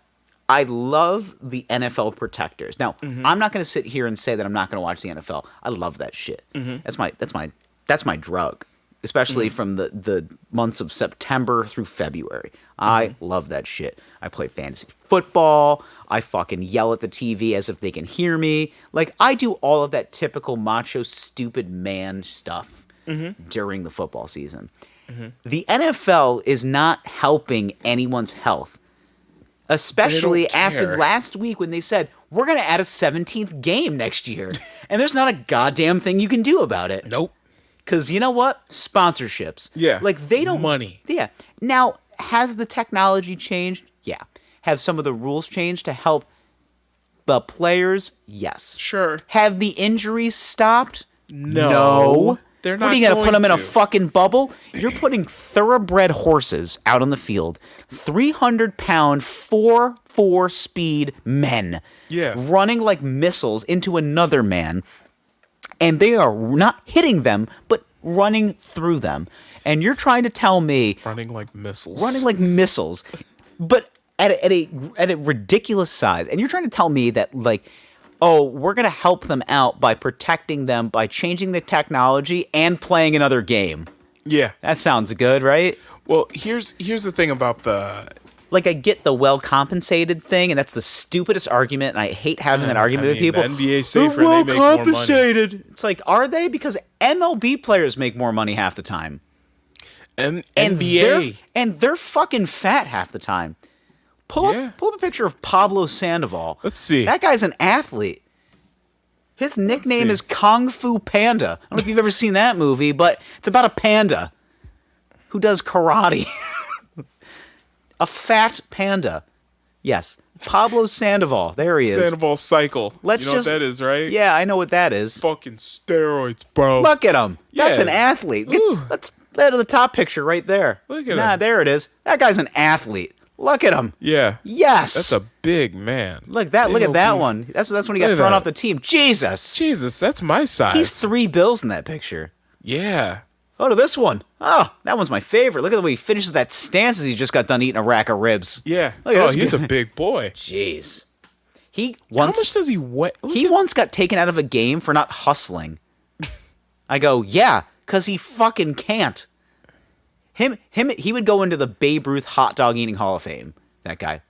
I love the NFL protectors. Now, I'm not going to sit here and say that I'm not going to watch the NFL. I love that shit. That's my drug, especially from the months of September through February. I love that shit. I play fantasy football. I fucking yell at the TV as if they can hear me. Like, I do all of that typical macho, stupid man stuff during the football season. The NFL is not helping anyone's health. Especially after last week when they said, we're going to add a 17th game next year. And there's not a goddamn thing you can do about it. Nope. Because you know what? Sponsorships. Yeah. Like, they don't... Money. Yeah. Now, has the technology changed? Yeah. Have some of the rules changed to help the players? Yes. Sure. Have the injuries stopped? No. They're not. What are you gonna put them in a to. fucking bubble? You're putting thoroughbred horses out on the field, 300-pound, 4.4 speed men, running like missiles into another man, and they are not hitting them, but running through them. And you're trying to tell me running like missiles, but at a ridiculous size. And you're trying to tell me that like, oh, we're going to help them out by protecting them, by changing the technology and playing another game. Yeah. That sounds good, right? Well, here's the thing about the... Like, I get the well-compensated thing, and that's the stupidest argument, and I hate having that argument with people. The NBA safer, they make more money. It's like, are they? Because MLB players make more money half the time. NBA. And they're fucking fat half the time. Pull up a picture of Pablo Sandoval. Let's see. That guy's an athlete. His nickname is Kung Fu Panda. I don't know if you've ever seen that movie, but it's about a panda who does karate. A fat panda. Yes. Pablo Sandoval. There he is. Sandoval cycle. You know what that is, right? Yeah, I know what that is. Fucking steroids, bro. Look at him. Yeah. That's an athlete. Let's let the top picture right there. Look at him. There it is. That guy's an athlete. Look at him. Yeah. Yes. That's a big man. Look at that one. That's when he got thrown off the team. Jesus, that's my size. He's 3 bills in that picture. Yeah. Oh, to this one. Oh, that one's my favorite. Look at the way he finishes that stance as he just got done eating a rack of ribs. Yeah. He's a big boy. Jeez. How much does he weigh? He once got taken out of a game for not hustling. I go, yeah, because he fucking can't. He would go into the Babe Ruth hot dog eating Hall of Fame. That guy.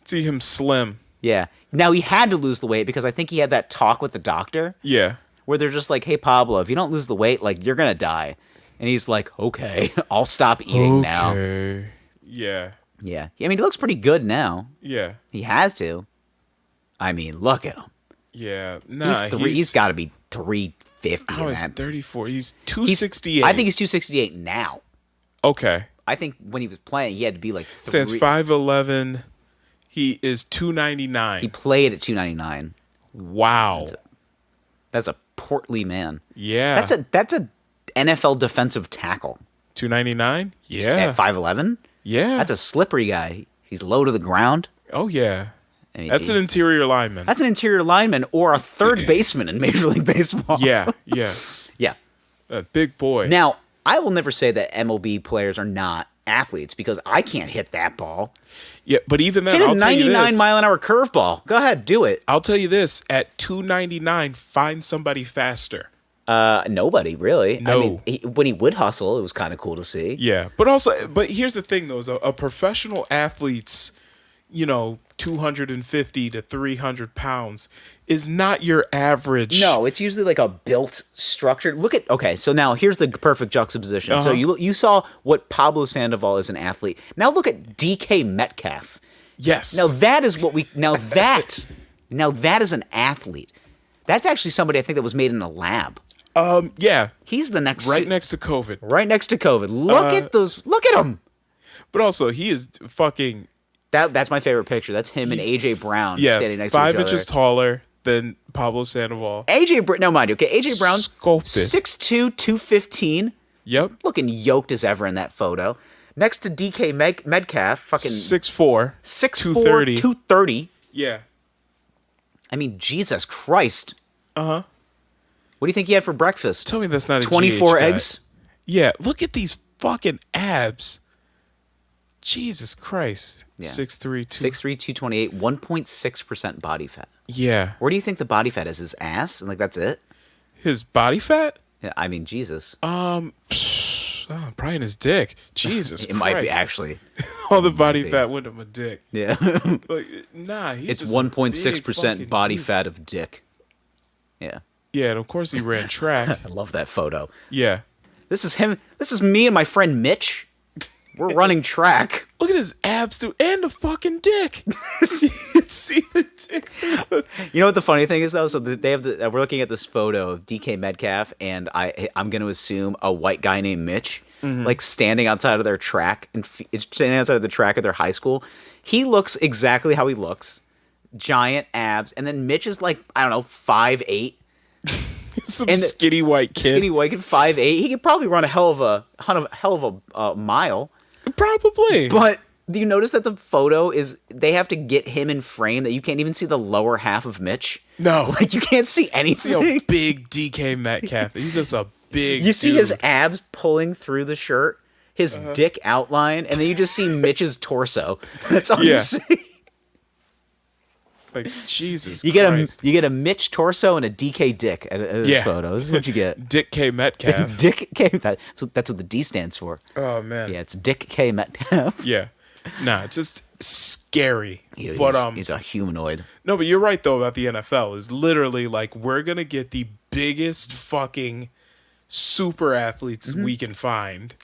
See him slim. Yeah. Now he had to lose the weight because I think he had that talk with the doctor. Yeah. Where they're just like, hey, Pablo, if you don't lose the weight, like, you're going to die. And he's like, okay, I'll stop eating now. Yeah. Yeah. I mean, he looks pretty good now. Yeah. He has to. I mean, look at him. Yeah. Nah, he's got to be 350. Oh, he's 34. He's 268. I think he's 268 now. Okay. I think when he was playing, he had to be like 3. Since 5'11", he is 299. He played at 299. Wow. That's a portly man. Yeah. That's a NFL defensive tackle. 299? Yeah. At 5'11"? Yeah. That's a slippery guy. He's low to the ground. Oh, yeah. That's an interior lineman. That's an interior lineman or a third baseman in Major League Baseball. Yeah. Yeah. A big boy. Now, I will never say that MLB players are not athletes because I can't hit that ball. Yeah, but even then, hit I'll a tell you this. 99-mile-an-hour curveball. Go ahead, do it. I'll tell you this. At 299, find somebody faster. Nobody really. No. I mean, when he would hustle, it was kind of cool to see. Yeah, but here's the thing though: is a professional athlete's, 250 to 300 pounds is not your average. No, it's usually like a built structure. Okay, so now here's the perfect juxtaposition. So you saw what Pablo Sandoval is an athlete. Now look at DK Metcalf. Yes. Now that is what we now that is an athlete. That's actually somebody I think that was made in a lab. Yeah. He's the next Right next to COVID. Right next to COVID. Look at him. But also, he is fucking. That's my favorite picture. That's him and AJ Brown standing next to each other. 5 inches taller than Pablo Sandoval. No, mind you, okay, AJ Brown, Sculpted. 6'2", 215. Yep. Looking yoked as ever in that photo. Next to DK Metcalf, fucking 6'4", 230. 230. Yeah. I mean, Jesus Christ. Uh-huh. What do you think he had for breakfast? Tell me that's not a 24 GH guy. eggs? Yeah, look at these fucking abs. Jesus Christ. Yeah. 6'3", 228, 1.6% body fat. Yeah. Where do you think the body fat is? His ass? And that's it? His body fat? Yeah, I mean, Jesus. Probably in his dick. Jesus It Christ. might be, actually. All the body fat went in my dick. Yeah. Like, nah, he's It's just a big 1.6% fucking body dude. fat of dick. Yeah. Yeah, and of course he ran track. I love that photo. Yeah. This is him. This is me and my friend Mitch. We're running track. Look at his abs, dude, and the fucking dick. See the dick. You know what the funny thing is though? So they have we're looking at this photo of DK Metcalf, and I'm going to assume a white guy named Mitch, like standing outside of their track standing outside of the track of their high school. He looks exactly how he looks, giant abs, and then Mitch is like, I don't know, 5'8". Some skinny white kid. Skinny white kid, 5'8". He could probably run a hell of a mile. Probably. But do you notice that the photo is they have to get him in frame that you can't even see the lower half of Mitch? No. Like you can't see anything. See how big DK Metcalf. He's just a big You see dude. his abs pulling through the shirt, his dick outline, and then you just see Mitch's torso. That's all you Yeah. see. Like, Jesus You Christ. get a Mitch torso and a DK dick at this Yeah. photo. This is what you get. Dick K Metcalf. Dick K. That's what the D stands for. Oh, man. Yeah, it's Dick K. Metcalf. Yeah. Nah, just scary. He's a humanoid. No, but you're right though about the NFL. Is literally like we're gonna get the biggest fucking super athletes we can find,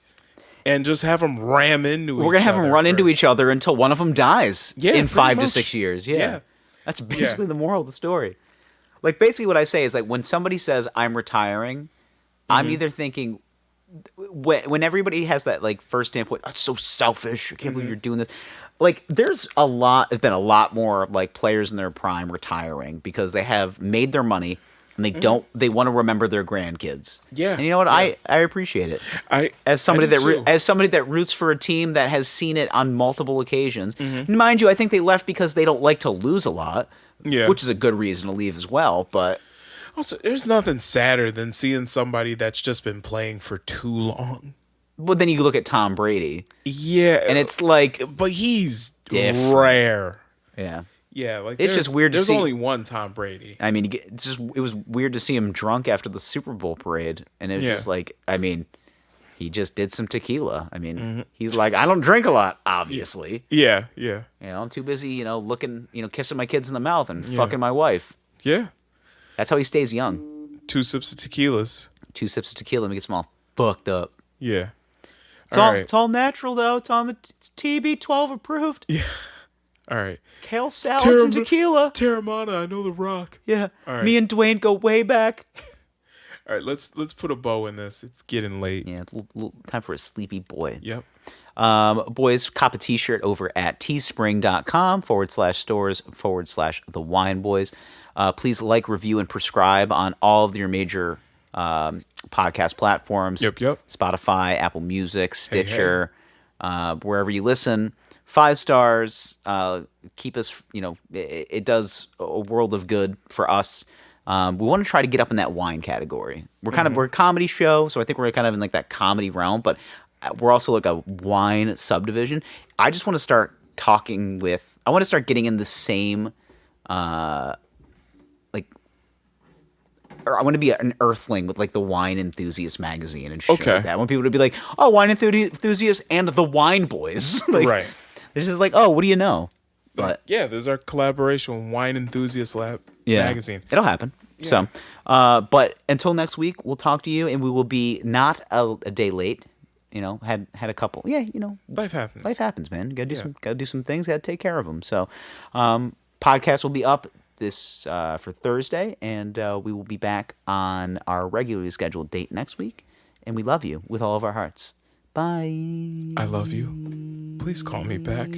and just have them ram into. We're gonna have them run into each other until one of them dies. Yeah, in pretty 5 to much. 6 years. Yeah. Yeah. That's basically the moral of the story. Like basically what I say is like when somebody says I'm retiring, I'm either thinking when everybody has that like first standpoint, that's so selfish. I can't believe you're doing this. Like there's been a lot more like players in their prime retiring because they have made their money and they want to remember their grandkids. Yeah. And you know what? Yeah. I appreciate it. As I do too. somebody that roots for a team that has seen it on multiple occasions. And mind you, I think they left because they don't like to lose a lot. Yeah. Which is a good reason to leave as well, but Also, there's nothing sadder than seeing somebody that's just been playing for too long. but then you look at Tom Brady Yeah, and it's like but he's different. rare. yeah. Yeah, like It's just weird to There's see- only one Tom Brady. I mean, it was weird to see him drunk after the Super Bowl parade, and it's Yeah. just like, I mean, he just did some tequila. I mean, he's like, I don't drink a lot, obviously. Yeah, yeah, You know, I'm too busy, looking, kissing my kids in the mouth and fucking my wife. yeah. That's how he stays young. 2 sips of tequilas. 2 sips of tequila and he gets them all fucked up. Yeah. It's all natural though. It's TB12 approved. Yeah. All right. Kale salads and tequila. It's Terramana. I know the rock. Yeah. All right. Me and Dwayne go way back. All right. Let's put a bow in this. It's getting late. Yeah, time for a sleepy boy. Yep. Boys, cop a t-shirt over at teespring.com/stores/the wine boys. Please like, review, and prescribe on all of your major podcast platforms. Yep. Spotify, Apple Music, Stitcher, wherever you listen. 5 stars. Keep us, it does a world of good for us. We want to try to get up in that wine category. We're a comedy show, so I think we're kind of in like that comedy realm, but we're also like a wine subdivision. I just want to start I want to start getting in the same, or I want to be an earthling with like the Wine Enthusiast magazine and shit Okay. like that. I want people to be like, oh, Wine Enthusiast and the Wine Boys. Like, Right. It's just like, oh, what do you know? But yeah, there's our collaboration with Wine Enthusiast Lab magazine. it'll happen. So, but until next week, we'll talk to you, and we will be not a day late. You know, had a couple. Yeah, you know, Life happens. life happens, man. Gotta do some things. Gotta take care of them. So, podcast will be up this for Thursday, and we will be back on our regularly scheduled date next week. And we love you with all of our hearts. Bye. I love you. Please call me back.